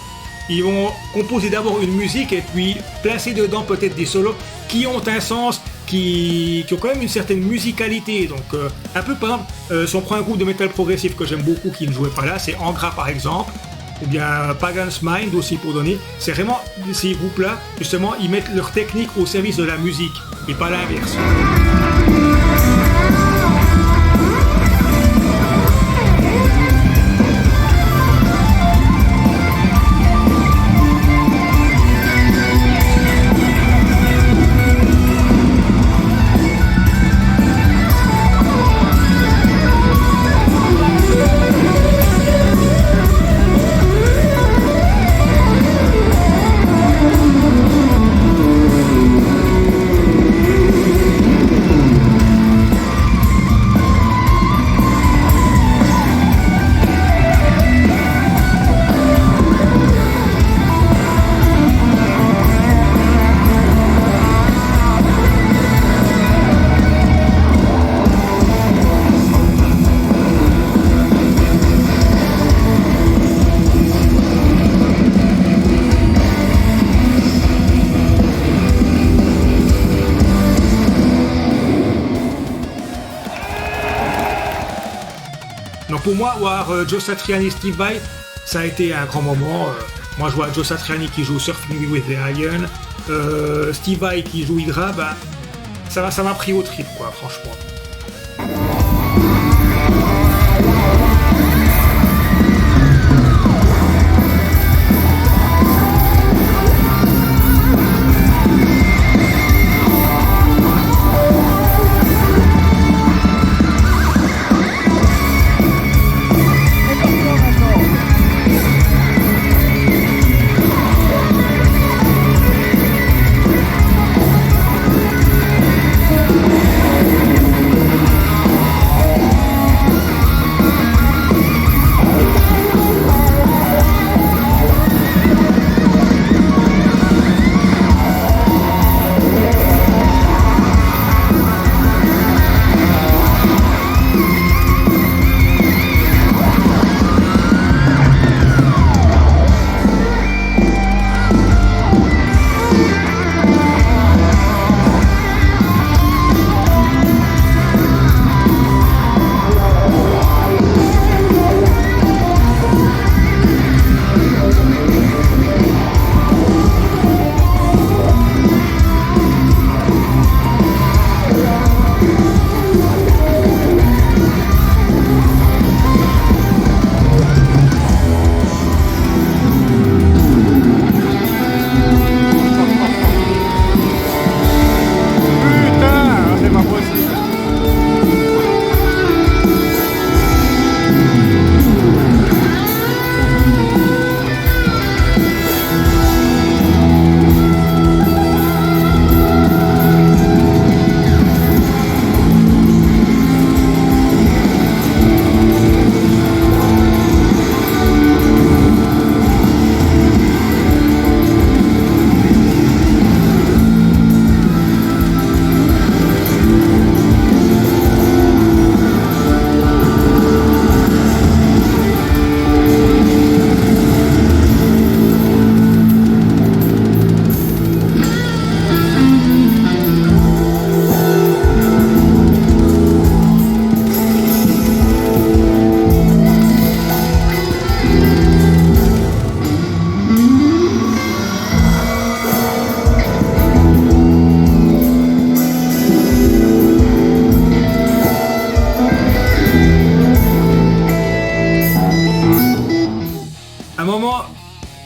ils vont composer d'abord une musique et puis placer dedans peut-être des solos qui ont un sens, qui ont quand même une certaine musicalité. Donc un peu par exemple, si on prend un groupe de métal progressif que j'aime beaucoup qui ne jouait pas là, c'est Angra par exemple, ou bien Pagan's Mind aussi pour donner. C'est vraiment ces groupes-là, justement, ils mettent leur technique au service de la musique et pas l'inverse. Donc pour moi, voir Joe Satriani et Steve Vai, ça a été un grand moment. Moi je vois Joe Satriani qui joue Surfing with the Lion, Steve Vai qui joue Hydra, bah, ça m'a pris au trip quoi, franchement.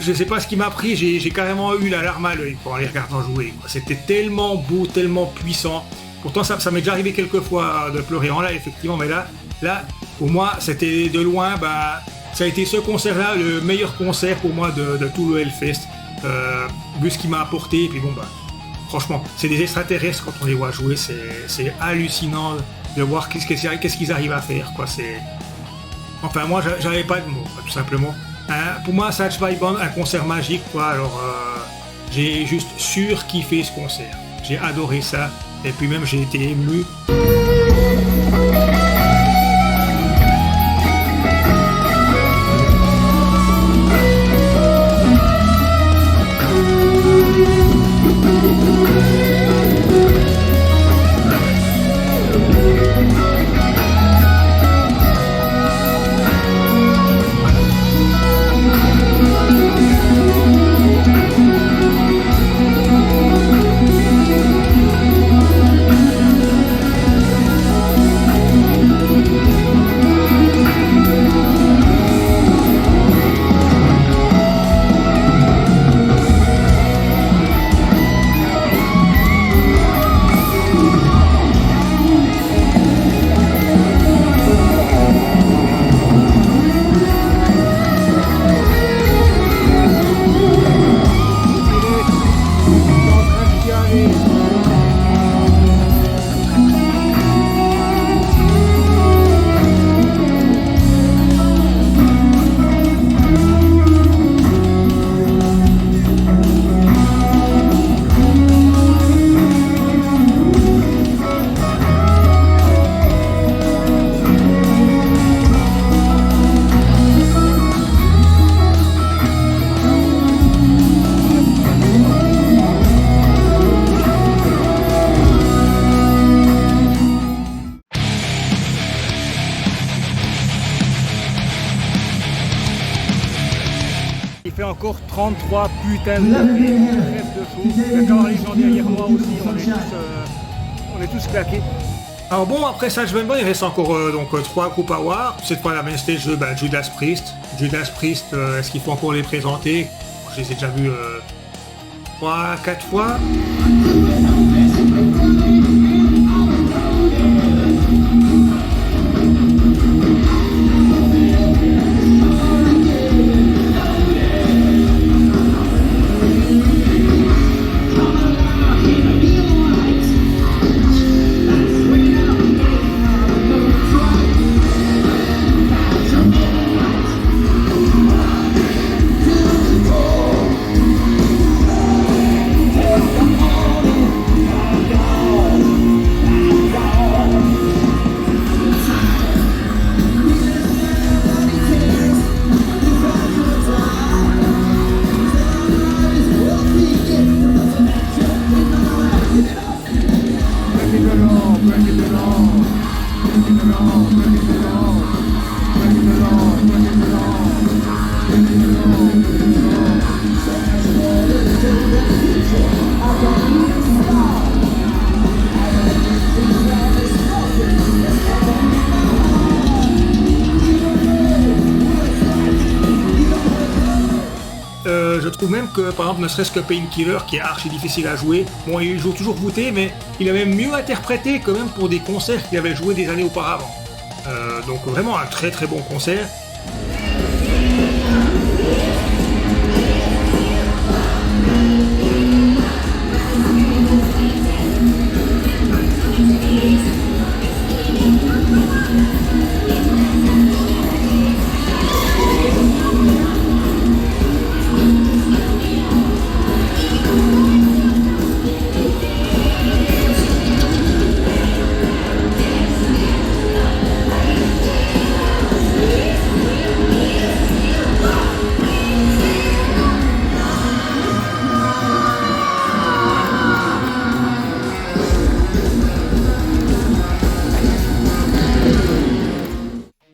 Je sais pas ce qui m'a pris, j'ai carrément eu la larme à l'œil en les regardant jouer. C'était tellement beau, tellement puissant. Pourtant ça m'est déjà arrivé quelques fois de pleurer en live effectivement, mais là pour moi c'était de loin, bah, ça a été ce concert-là, le meilleur concert pour moi de tout le Hellfest. Vu ce qu'il m'a apporté, et puis bon bah franchement c'est des extraterrestres quand on les voit jouer, c'est hallucinant de voir qu'est-ce qu'ils arrivent à faire quoi. Enfin moi j'avais pas de mots quoi, tout simplement. Pour moi, Satch Band, un concert magique, quoi. Alors, j'ai juste surkiffé ce concert. J'ai adoré ça. Et puis même, j'ai été ému. encore 33 putains de rêve de fou. D'accord, les gens derrière moi aussi, on est tous claqués. Alors bon, après ça, je vais il reste encore donc 3 groupes à voir. Cette fois, la main stage, Judas Priest. Judas Priest, est-ce qu'il faut encore les présenter? Je les ai déjà vus 3-4 fois. Je trouve même que, par exemple, ne serait-ce que Painkiller, qui est archi difficile à jouer, bon, il joue toujours voûté, mais il a même mieux interprété que même pour des concerts qu'il avait joués des années auparavant. Donc vraiment un très très bon concert.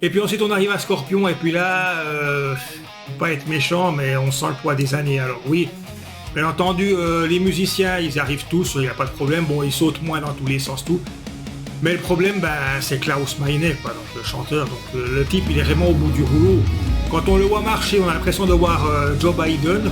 Et puis ensuite on arrive à Scorpion et puis là, faut pas être méchant mais on sent le poids des années. Alors oui, bien entendu les musiciens ils arrivent tous, il n'y a pas de problème, bon ils sautent moins dans tous les sens tout. Mais le problème c'est Klaus Meine, quoi, donc le chanteur, donc le type il est vraiment au bout du rouleau. Quand on le voit marcher on a l'impression de voir Joe Biden.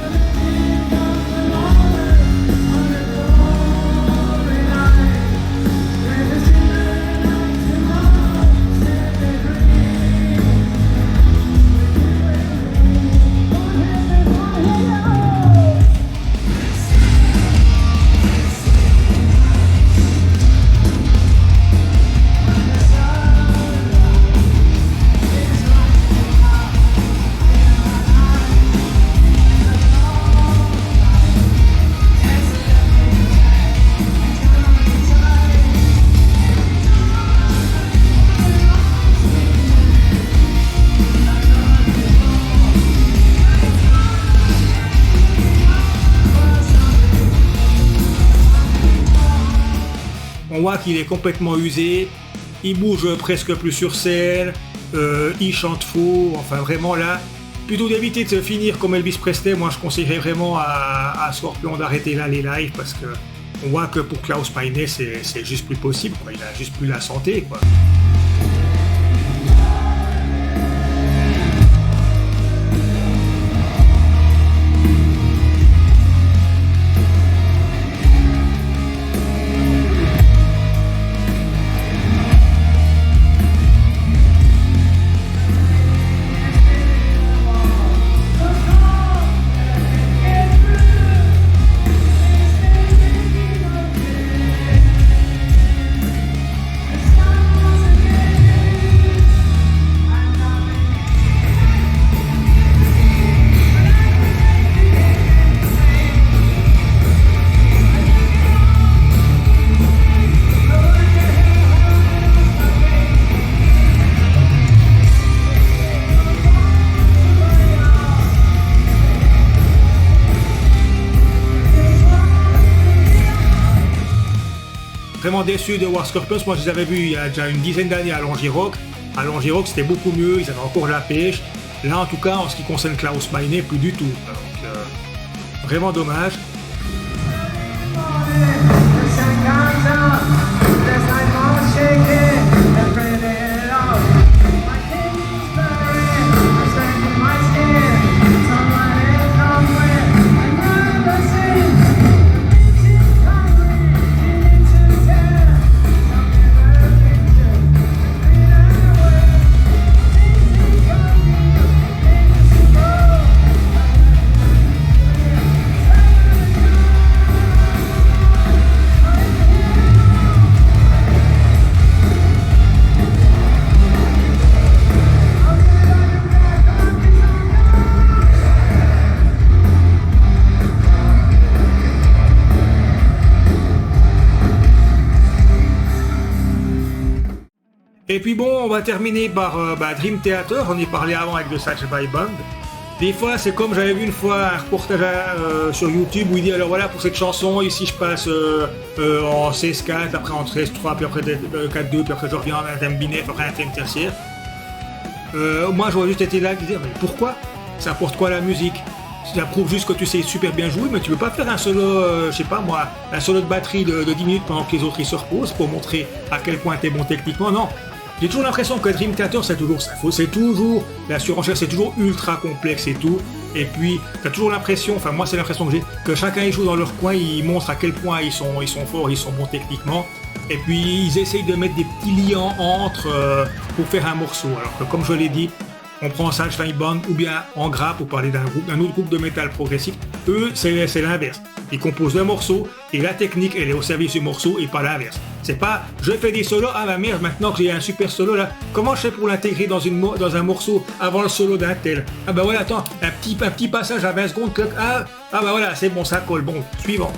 On voit qu'il est complètement usé, il bouge presque plus sur scène, il chante faux, enfin vraiment là, plutôt d'éviter de se finir comme Elvis Presley, moi je conseillerais vraiment à Scorpion d'arrêter là les lives parce que on voit que pour Klaus Meine c'est juste plus possible, quoi. Il a juste plus la santé, quoi. Vraiment déçu de voir Scorpions, moi je les avais vus il y a déjà une dizaine d'années à Longirock. À Longirock c'était beaucoup mieux, ils avaient encore la pêche. Là en tout cas en ce qui concerne Klaus Meine, plus du tout. Donc vraiment dommage. Et puis bon, on va terminer par Dream Theater, j'en ai parlé avant avec The Satch by Band. Des fois, c'est comme j'avais vu une fois un reportage sur YouTube où il dit alors voilà pour cette chanson, ici je passe en 16-4, après en 13-3, puis après 4-2, puis après je reviens en un thème binaire, après un thème tertiaire. Moi j'aurais juste été là et dire mais pourquoi? Ça apporte quoi la musique? Ça prouve juste que tu sais super bien jouer, mais tu peux pas faire un solo, je sais pas moi, un solo de batterie de 10 minutes pendant que les autres ils se reposent pour montrer à quel point t'es bon techniquement, non. J'ai toujours l'impression que Dream Theater c'est toujours ça, c'est toujours, la surenchère c'est toujours ultra complexe et tout, et puis t'as toujours l'impression, enfin moi c'est l'impression que j'ai, que chacun il joue dans leur coin, ils montrent à quel point ils sont forts, ils sont bons techniquement, et puis ils essayent de mettre des petits liants entre pour faire un morceau, alors que comme je l'ai dit, on prend Satch by Band ou bien en grappe pour parler d'un autre groupe de métal progressif, eux c'est l'inverse. Ils composent le morceau et la technique elle est au service du morceau et pas l'inverse. C'est pas je fais des solos, ah ma merde maintenant que j'ai un super solo là, comment je fais pour l'intégrer dans un morceau avant le solo d'un tel? Ah bah voilà attends, un petit passage à 20 secondes, ah bah voilà c'est bon ça colle, bon, suivant.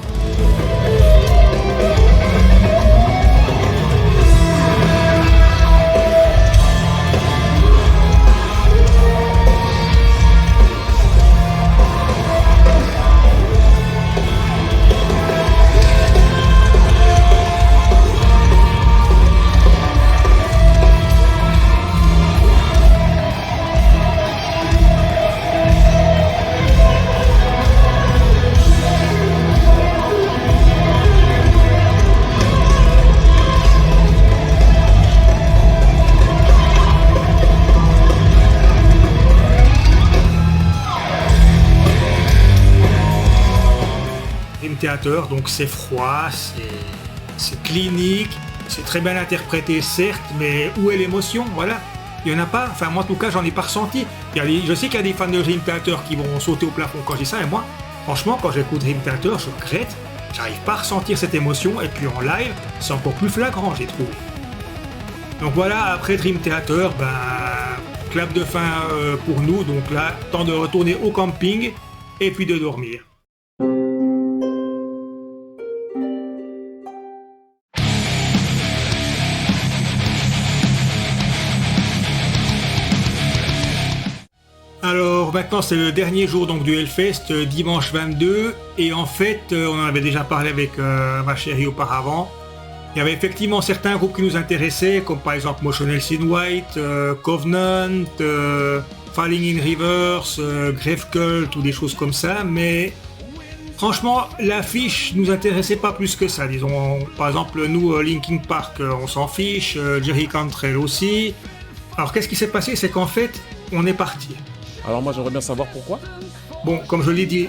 Théâtre, donc c'est froid, c'est clinique, c'est très bien interprété certes, mais où est l'émotion? Voilà, il n'y en a pas, enfin moi en tout cas j'en ai pas ressenti. Je sais qu'il y a des fans de Dream Theater qui vont sauter au plafond quand je dis ça, et moi franchement quand j'écoute Dream Theater je regrette, j'arrive pas à ressentir cette émotion, et puis en live c'est encore plus flagrant j'ai trouvé. Donc voilà, après Dream Theater, clap de fin pour nous, donc là, temps de retourner au camping et puis de dormir. Alors maintenant c'est le dernier jour donc du Hellfest, dimanche 22, et en fait on en avait déjà parlé avec ma chérie auparavant. Il y avait effectivement certains groupes qui nous intéressaient, comme par exemple Motionless in White, Covenant, Falling in Reverse, Grave Cult ou des choses comme ça, mais franchement l'affiche nous intéressait pas plus que ça, disons. Par exemple nous Linkin Park on s'en fiche, Jerry Cantrell aussi. Alors qu'est-ce qui s'est passé, c'est qu'en fait on est parti. Alors moi j'aimerais bien savoir pourquoi. Bon, comme je l'ai dit,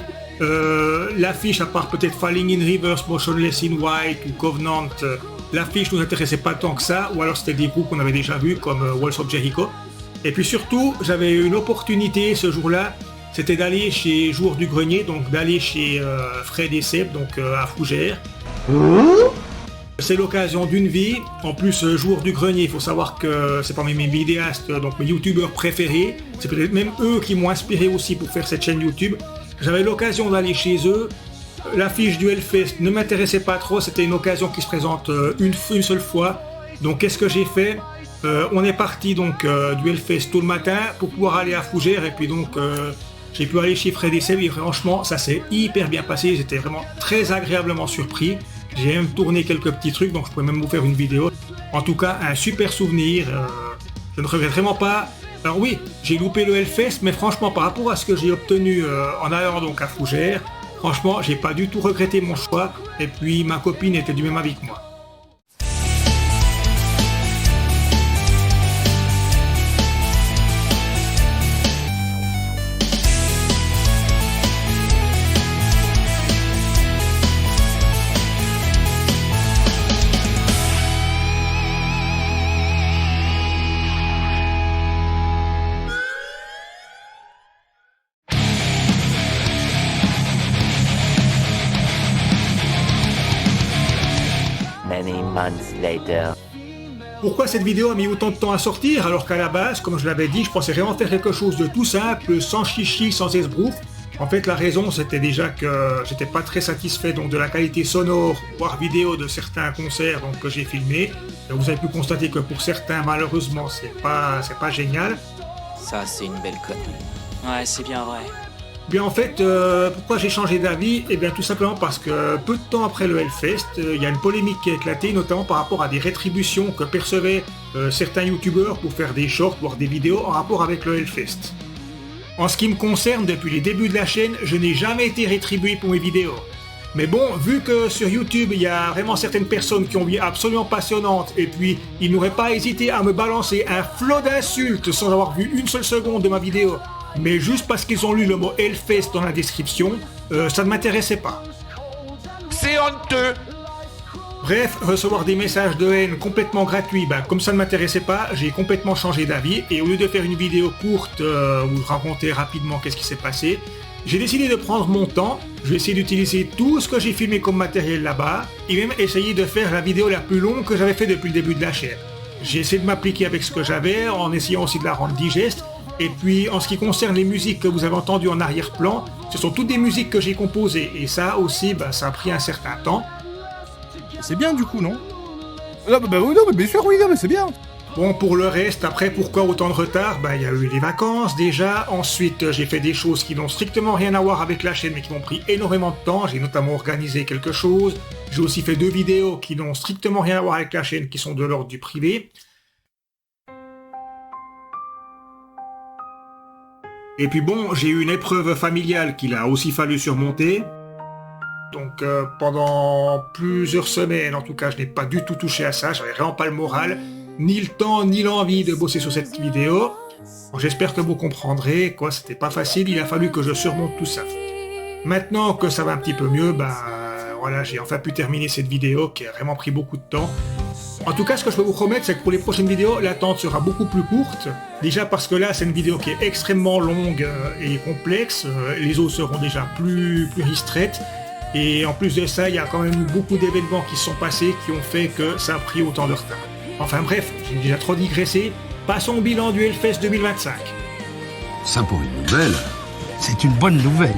l'affiche, à part peut-être Falling in Reverse, Motionless in White ou Covenant, l'affiche nous intéressait pas tant que ça, ou alors c'était des groupes qu'on avait déjà vus comme Walls of Jericho. Et puis surtout, j'avais une opportunité ce jour-là, c'était d'aller chez Jour du Grenier, donc d'aller chez Fred et Seb, donc à Fougères. C'est l'occasion d'une vie. En plus, Jour du Grenier, il faut savoir que c'est parmi mes vidéastes, donc mes youtubeurs préférés. C'est peut-être même eux qui m'ont inspiré aussi pour faire cette chaîne YouTube. J'avais l'occasion d'aller chez eux. L'affiche du Hellfest ne m'intéressait pas trop. C'était une occasion qui se présente une seule fois. Donc qu'est-ce que j'ai fait? On est parti donc du Hellfest tôt le matin pour pouvoir aller à Fougères. Et puis donc j'ai pu aller chez Fred et Seb. Et franchement, ça s'est hyper bien passé. J'étais vraiment très agréablement surpris. J'ai même tourné quelques petits trucs, donc je pourrais même vous faire une vidéo. En tout cas, un super souvenir. Je ne regrette vraiment pas Alors oui, j'ai loupé le Hellfest, mais franchement, par rapport à ce que j'ai obtenu en allant donc à Fougères, franchement, j'ai pas du tout regretté mon choix, et puis ma copine était du même avis que moi. Many months later. Pourquoi cette vidéo a mis autant de temps à sortir alors qu'à la base, comme je l'avais dit, je pensais vraiment faire quelque chose de tout simple, sans chichi, sans esbrouf. En fait, la raison, c'était déjà que j'étais pas très satisfait donc de la qualité sonore, voire vidéo de certains concerts donc, que j'ai filmés. Vous avez pu constater que pour certains, malheureusement, c'est pas génial. Ça, c'est une belle connerie. Ouais, c'est bien vrai. Bien en fait, pourquoi j'ai changé d'avis? Eh bien tout simplement parce que peu de temps après le Hellfest, il y a une polémique qui a éclaté, notamment par rapport à des rétributions que percevaient certains youtubeurs pour faire des shorts, voire des vidéos en rapport avec le Hellfest. En ce qui me concerne, depuis les débuts de la chaîne, je n'ai jamais été rétribué pour mes vidéos. Mais bon, vu que sur YouTube, il y a vraiment certaines personnes qui ont une vie absolument passionnante, et puis ils n'auraient pas hésité à me balancer un flot d'insultes sans avoir vu une seule seconde de ma vidéo, mais juste parce qu'ils ont lu le mot Hellfest dans la description, ça ne m'intéressait pas. C'est honteux. Bref, recevoir des messages de haine complètement gratuits, comme ça ne m'intéressait pas, j'ai complètement changé d'avis, et au lieu de faire une vidéo courte où je racontais rapidement qu'est-ce qui s'est passé, j'ai décidé de prendre mon temps, je vais essayer d'utiliser tout ce que j'ai filmé comme matériel là-bas, et même essayer de faire la vidéo la plus longue que j'avais fait depuis le début de la chaîne. J'ai essayé de m'appliquer avec ce que j'avais, en essayant aussi de la rendre digeste. Et puis, en ce qui concerne les musiques que vous avez entendues en arrière-plan, ce sont toutes des musiques que j'ai composées. Et ça aussi, ça a pris un certain temps. C'est bien du coup, non? Oui, non, mais bien sûr, oui, non, mais c'est bien. Bon, pour le reste, après, pourquoi autant de retard? Il y a eu les vacances déjà. Ensuite, j'ai fait des choses qui n'ont strictement rien à voir avec la chaîne, mais qui m'ont pris énormément de temps. J'ai notamment organisé quelque chose. J'ai aussi fait 2 vidéos qui n'ont strictement rien à voir avec la chaîne, qui sont de l'ordre du privé. Et puis bon, j'ai eu une épreuve familiale qu'il a aussi fallu surmonter. Donc pendant plusieurs semaines, en tout cas, je n'ai pas du tout touché à ça. J'avais vraiment pas le moral, ni le temps, ni l'envie de bosser sur cette vidéo. Bon, j'espère que vous comprendrez, c'était pas facile, il a fallu que je surmonte tout ça. Maintenant que ça va un petit peu mieux, voilà, j'ai enfin pu terminer cette vidéo qui a vraiment pris beaucoup de temps. En tout cas, ce que je peux vous promettre, c'est que pour les prochaines vidéos, l'attente sera beaucoup plus courte. Déjà parce que là, c'est une vidéo qui est extrêmement longue et complexe. Les autres seront déjà plus restraites. Et en plus de ça, il y a quand même eu beaucoup d'événements qui se sont passés qui ont fait que ça a pris autant de retard. Enfin bref, j'ai déjà trop digressé. Passons au bilan du Hellfest 2025. Ça pour une nouvelle, c'est une bonne nouvelle.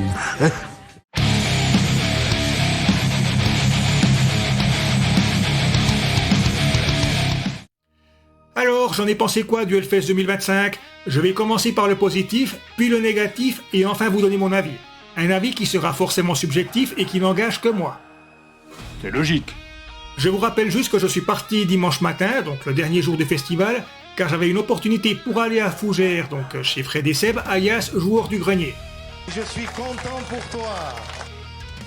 Alors, j'en ai pensé quoi du Hellfest 2025? Je vais commencer par le positif, puis le négatif, et enfin vous donner mon avis. Un avis qui sera forcément subjectif et qui n'engage que moi. C'est logique. Je vous rappelle juste que je suis parti dimanche matin, donc le dernier jour du festival, car j'avais une opportunité pour aller à Fougères, donc chez Fred et Seb, alias joueur du grenier. Je suis content pour toi.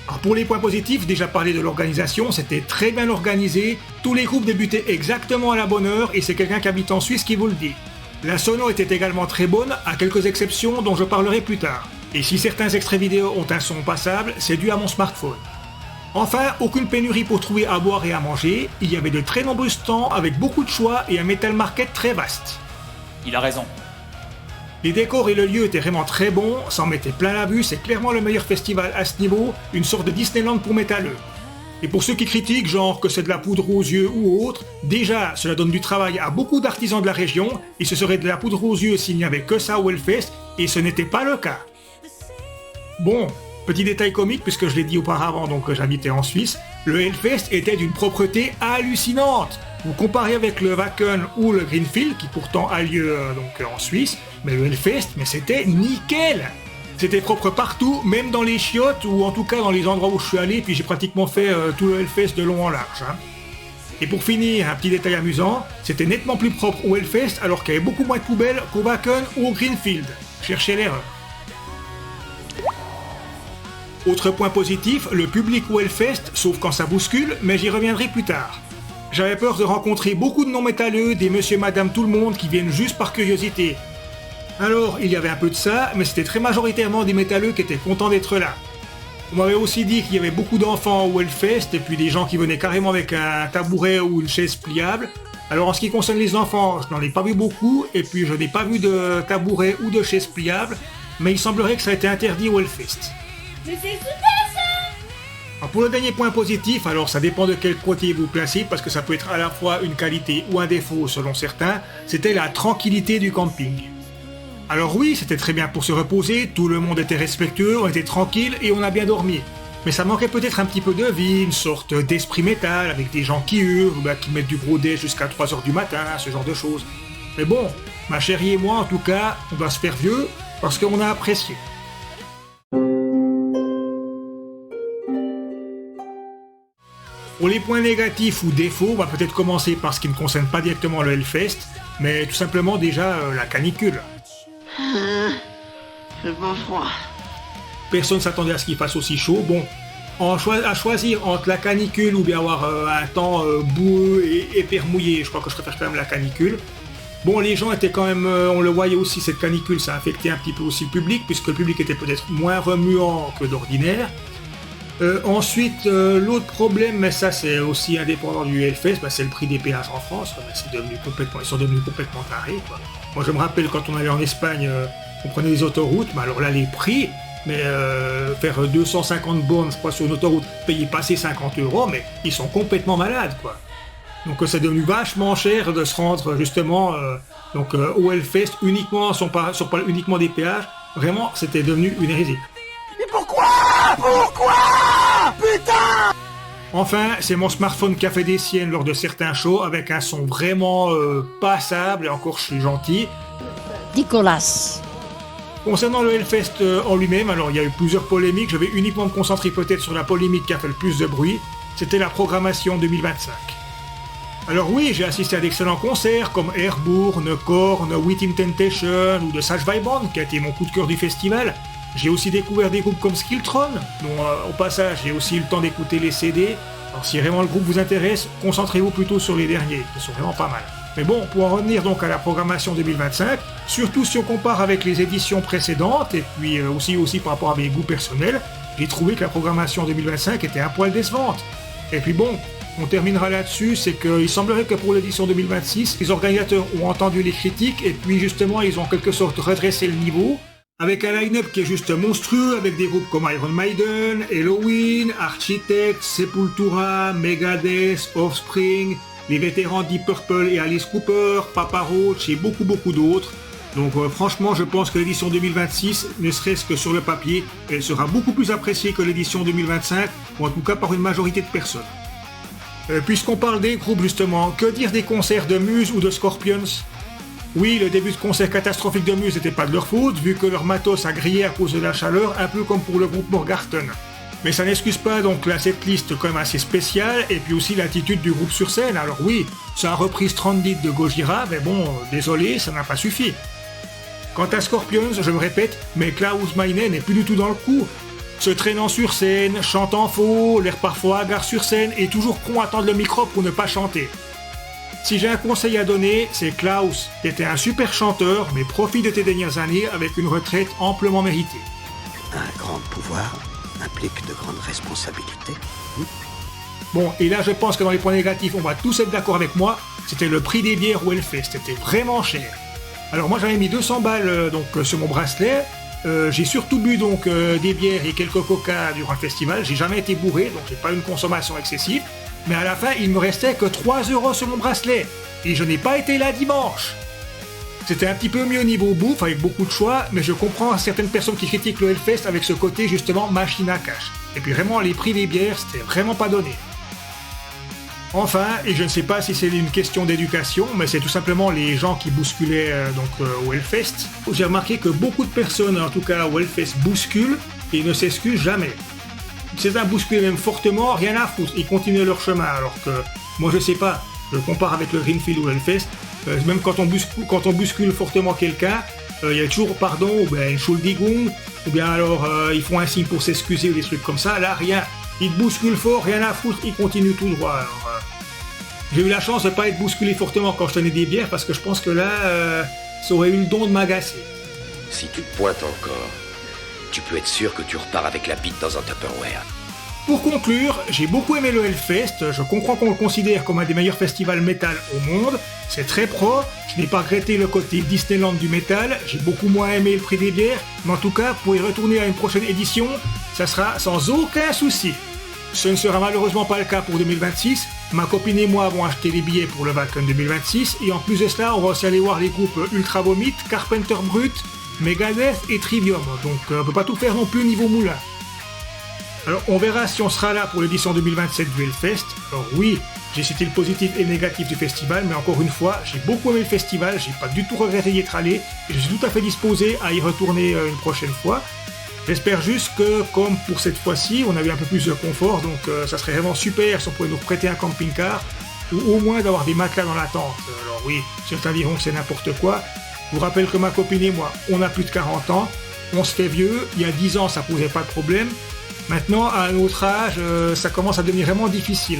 Alors pour les points positifs, déjà parlé de l'organisation, c'était très bien organisé, tous les groupes débutaient exactement à la bonne heure et c'est quelqu'un qui habite en Suisse qui vous le dit. La sono était également très bonne, à quelques exceptions dont je parlerai plus tard. Et si certains extraits vidéo ont un son passable, c'est dû à mon smartphone. Enfin, aucune pénurie pour trouver à boire et à manger, il y avait de très nombreux stands avec beaucoup de choix et un metal market très vaste. Il a raison. Les décors et le lieu étaient vraiment très bons, ça en mettait plein la vue, c'est clairement le meilleur festival à ce niveau, une sorte de Disneyland pour métalleux. Et pour ceux qui critiquent, genre que c'est de la poudre aux yeux ou autre, déjà cela donne du travail à beaucoup d'artisans de la région, et ce serait de la poudre aux yeux s'il n'y avait que ça au Hellfest, et ce n'était pas le cas. Bon, petit détail comique, puisque je l'ai dit auparavant, donc j'habitais en Suisse, le Hellfest était d'une propreté hallucinante. Vous comparez avec le Wacken ou le Greenfield, qui pourtant a lieu en Suisse, mais le Hellfest, mais c'était nickel. C'était propre partout, même dans les chiottes, ou en tout cas dans les endroits où je suis allé, puis j'ai pratiquement fait tout le Hellfest de long en large. Et pour finir, un petit détail amusant, c'était nettement plus propre au Hellfest alors qu'il y avait beaucoup moins de poubelles qu'au Wacken ou au Greenfield. Cherchez l'erreur. Autre point positif, le public au Hellfest, sauf quand ça bouscule, mais j'y reviendrai plus tard. J'avais peur de rencontrer beaucoup de non-métalleux, des monsieur madame tout le monde qui viennent juste par curiosité. Alors, il y avait un peu de ça, mais c'était très majoritairement des métalleux qui étaient contents d'être là. On m'avait aussi dit qu'il y avait beaucoup d'enfants au Hellfest, et puis des gens qui venaient carrément avec un tabouret ou une chaise pliable. Alors en ce qui concerne les enfants, je n'en ai pas vu beaucoup, et puis je n'ai pas vu de tabouret ou de chaise pliable, mais il semblerait que ça a été interdit au Hellfest. Mais c'est super ça! Alors pour le dernier point positif, alors ça dépend de quel côté vous placez, parce que ça peut être à la fois une qualité ou un défaut selon certains, c'était la tranquillité du camping. Alors oui, c'était très bien pour se reposer, tout le monde était respectueux, on était tranquille et on a bien dormi. Mais ça manquait peut-être un petit peu de vie, une sorte d'esprit métal avec des gens qui hurlent, qui mettent du gros dé jusqu'à 3h du matin, ce genre de choses. Mais bon, ma chérie et moi en tout cas, on doit se faire vieux parce qu'on a apprécié. Pour les points négatifs ou défauts, on va peut-être commencer par ce qui ne concerne pas directement le Hellfest, mais tout simplement déjà la canicule. C'est pas froid. Personne ne s'attendait à ce qu'il fasse aussi chaud. Bon, à choisir entre la canicule ou bien avoir un temps boueux et hyper mouillé, je crois que je préfère quand même la canicule. Bon, les gens étaient quand même, on le voyait aussi, cette canicule, ça a affecté un petit peu aussi le public, puisque le public était peut-être moins remuant que d'ordinaire. Ensuite, l'autre problème, mais ça c'est aussi indépendant du Hellfest, c'est le prix des péages en France. Ils sont devenus complètement tarés, quoi. Moi je me rappelle quand on allait en Espagne, on prenait les autoroutes, mais alors là les prix, faire 250 bornes je crois sur une autoroute, payer passer 50 €, mais ils sont complètement malades, quoi. Donc c'est devenu vachement cher de se rendre justement au Hellfest uniquement, sur pas uniquement des péages, vraiment c'était devenu une hérésie. Mais pourquoi? Putain! Enfin, c'est mon smartphone qui a fait des siennes lors de certains shows avec un son vraiment passable, et encore je suis gentil. Nicolas. Concernant le Hellfest en lui-même, alors il y a eu plusieurs polémiques, je vais uniquement me concentrer peut-être sur la polémique qui a fait le plus de bruit, c'était la programmation 2025. Alors oui, j'ai assisté à d'excellents concerts comme Airborne, Korn, Within Temptation ou The Sage Vibrant qui a été mon coup de cœur du festival. J'ai aussi découvert des groupes comme Skiltron, dont au passage j'ai aussi eu le temps d'écouter les CD. Alors si vraiment le groupe vous intéresse, concentrez-vous plutôt sur les derniers, qui sont vraiment pas mal. Mais bon, pour en revenir donc à la programmation 2025, surtout si on compare avec les éditions précédentes, et puis aussi par rapport à mes goûts personnels, j'ai trouvé que la programmation 2025 était un poil décevante. Et puis bon, on terminera là-dessus, c'est qu'il semblerait que pour l'édition 2026, les organisateurs ont entendu les critiques, et puis justement ils ont en quelque sorte redressé le niveau, avec un line-up qui est juste monstrueux, avec des groupes comme Iron Maiden, Helloween, Architect, Sepultura, Megadeth, Offspring, les vétérans Deep Purple et Alice Cooper, Papa Roach et beaucoup d'autres. Donc franchement, je pense que l'édition 2026, ne serait-ce que sur le papier, elle sera beaucoup plus appréciée que l'édition 2025, ou en tout cas par une majorité de personnes. Puisqu'on parle des groupes justement, que dire des concerts de Muse ou de Scorpions ? Oui, le début de concert catastrophique de Muse n'était pas de leur faute, vu que leur matos a grillé à cause de la chaleur, un peu comme pour le groupe Morgarten. Mais ça n'excuse pas donc la setlist quand même assez spéciale, et puis aussi l'attitude du groupe sur scène. Alors oui, ça a repris Stranded de Gojira, mais bon, désolé, ça n'a pas suffi. Quant à Scorpions, je me répète, mais Klaus Meine n'est plus du tout dans le coup. Se traînant sur scène, chantant faux, l'air parfois hagard sur scène, et toujours con à tendre le micro pour ne pas chanter. Si j'ai un conseil à donner, c'est Klaus, qui était un super chanteur, mais profite de tes dernières années avec une retraite amplement méritée. Un grand pouvoir implique de grandes responsabilités. Bon, et là je pense que dans les points négatifs, on va tous être d'accord avec moi, c'était le prix des bières au Hellfest, c'était vraiment cher. Alors moi j'avais mis 200 balles sur mon bracelet, j'ai surtout bu des bières et quelques coca durant le festival, j'ai jamais été bourré, donc j'ai pas eu une consommation excessive. Mais à la fin, il me restait que 3 € sur mon bracelet. Et je n'ai pas été là dimanche. C'était un petit peu mieux niveau bouffe, avec beaucoup de choix, mais je comprends certaines personnes qui critiquent le Hellfest avec ce côté justement machine à cash. Et puis vraiment, les prix des bières, c'était vraiment pas donné. Enfin, et je ne sais pas si c'est une question d'éducation, mais c'est tout simplement les gens qui bousculaient au Hellfest. J'ai remarqué que beaucoup de personnes, en tout cas au Hellfest, bousculent et ne s'excusent jamais. Certains bousculent même fortement, rien à foutre, ils continuent leur chemin, alors que moi je sais pas, je compare avec le Greenfield ou le Hellfest, même quand on bouscule fortement quelqu'un, il y a toujours pardon, ou bien une Schuldigung, ou bien alors ils font un signe pour s'excuser ou des trucs comme ça, là rien, ils te bousculent fort, rien à foutre, ils continuent tout droit. Alors, j'ai eu la chance de pas être bousculé fortement quand je tenais des bières, parce que je pense que là, ça aurait eu le don de m'agacer. Si tu te pointes encore, tu peux être sûr que tu repars avec la bite dans un Tupperware. Pour conclure, j'ai beaucoup aimé le Hellfest, je comprends qu'on le considère comme un des meilleurs festivals métal au monde, c'est très pro, je n'ai pas regretté le côté Disneyland du métal, j'ai beaucoup moins aimé le prix des bières, mais en tout cas, pour y retourner à une prochaine édition, ça sera sans aucun souci. Ce ne sera malheureusement pas le cas pour 2026, ma copine et moi avons acheté les billets pour le Wacken 2026, et en plus de cela, on va aussi aller voir les groupes Ultra Vomit, Carpenter Brut, Megadeth et Trivium, donc on peut pas tout faire non plus au niveau moulin. Alors on verra si on sera là pour l'édition 2027 du Hellfest. Alors oui, j'ai cité le positif et le négatif du festival, mais encore une fois, j'ai beaucoup aimé le festival, j'ai pas du tout regretté d'y être allé, et je suis tout à fait disposé à y retourner une prochaine fois. J'espère juste que, comme pour cette fois-ci, on a eu un peu plus de confort, donc ça serait vraiment super si on pouvait nous prêter un camping-car, ou au moins d'avoir des matelas dans la tente. Alors oui, certains diront que c'est n'importe quoi. Je vous rappelle que ma copine et moi, on a plus de 40 ans, on se fait vieux, il y a 10 ans ça posait pas de problème. Maintenant, à un autre âge, ça commence à devenir vraiment difficile.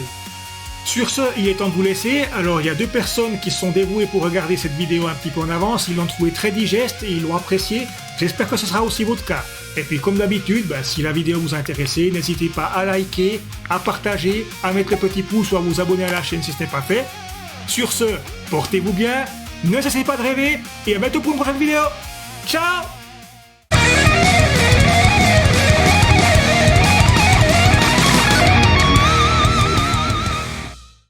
Sur ce, il est temps de vous laisser. Alors, il y a 2 personnes qui se sont dévouées pour regarder cette vidéo un petit peu en avance. Ils l'ont trouvé très digeste et ils l'ont apprécié. J'espère que ce sera aussi votre cas. Et puis, comme d'habitude, si la vidéo vous a intéressé, n'hésitez pas à liker, à partager, à mettre le petit pouce ou à vous abonner à la chaîne si ce n'est pas fait. Sur ce, portez-vous bien, ne cessez pas de rêver et à bientôt pour une prochaine vidéo. Ciao!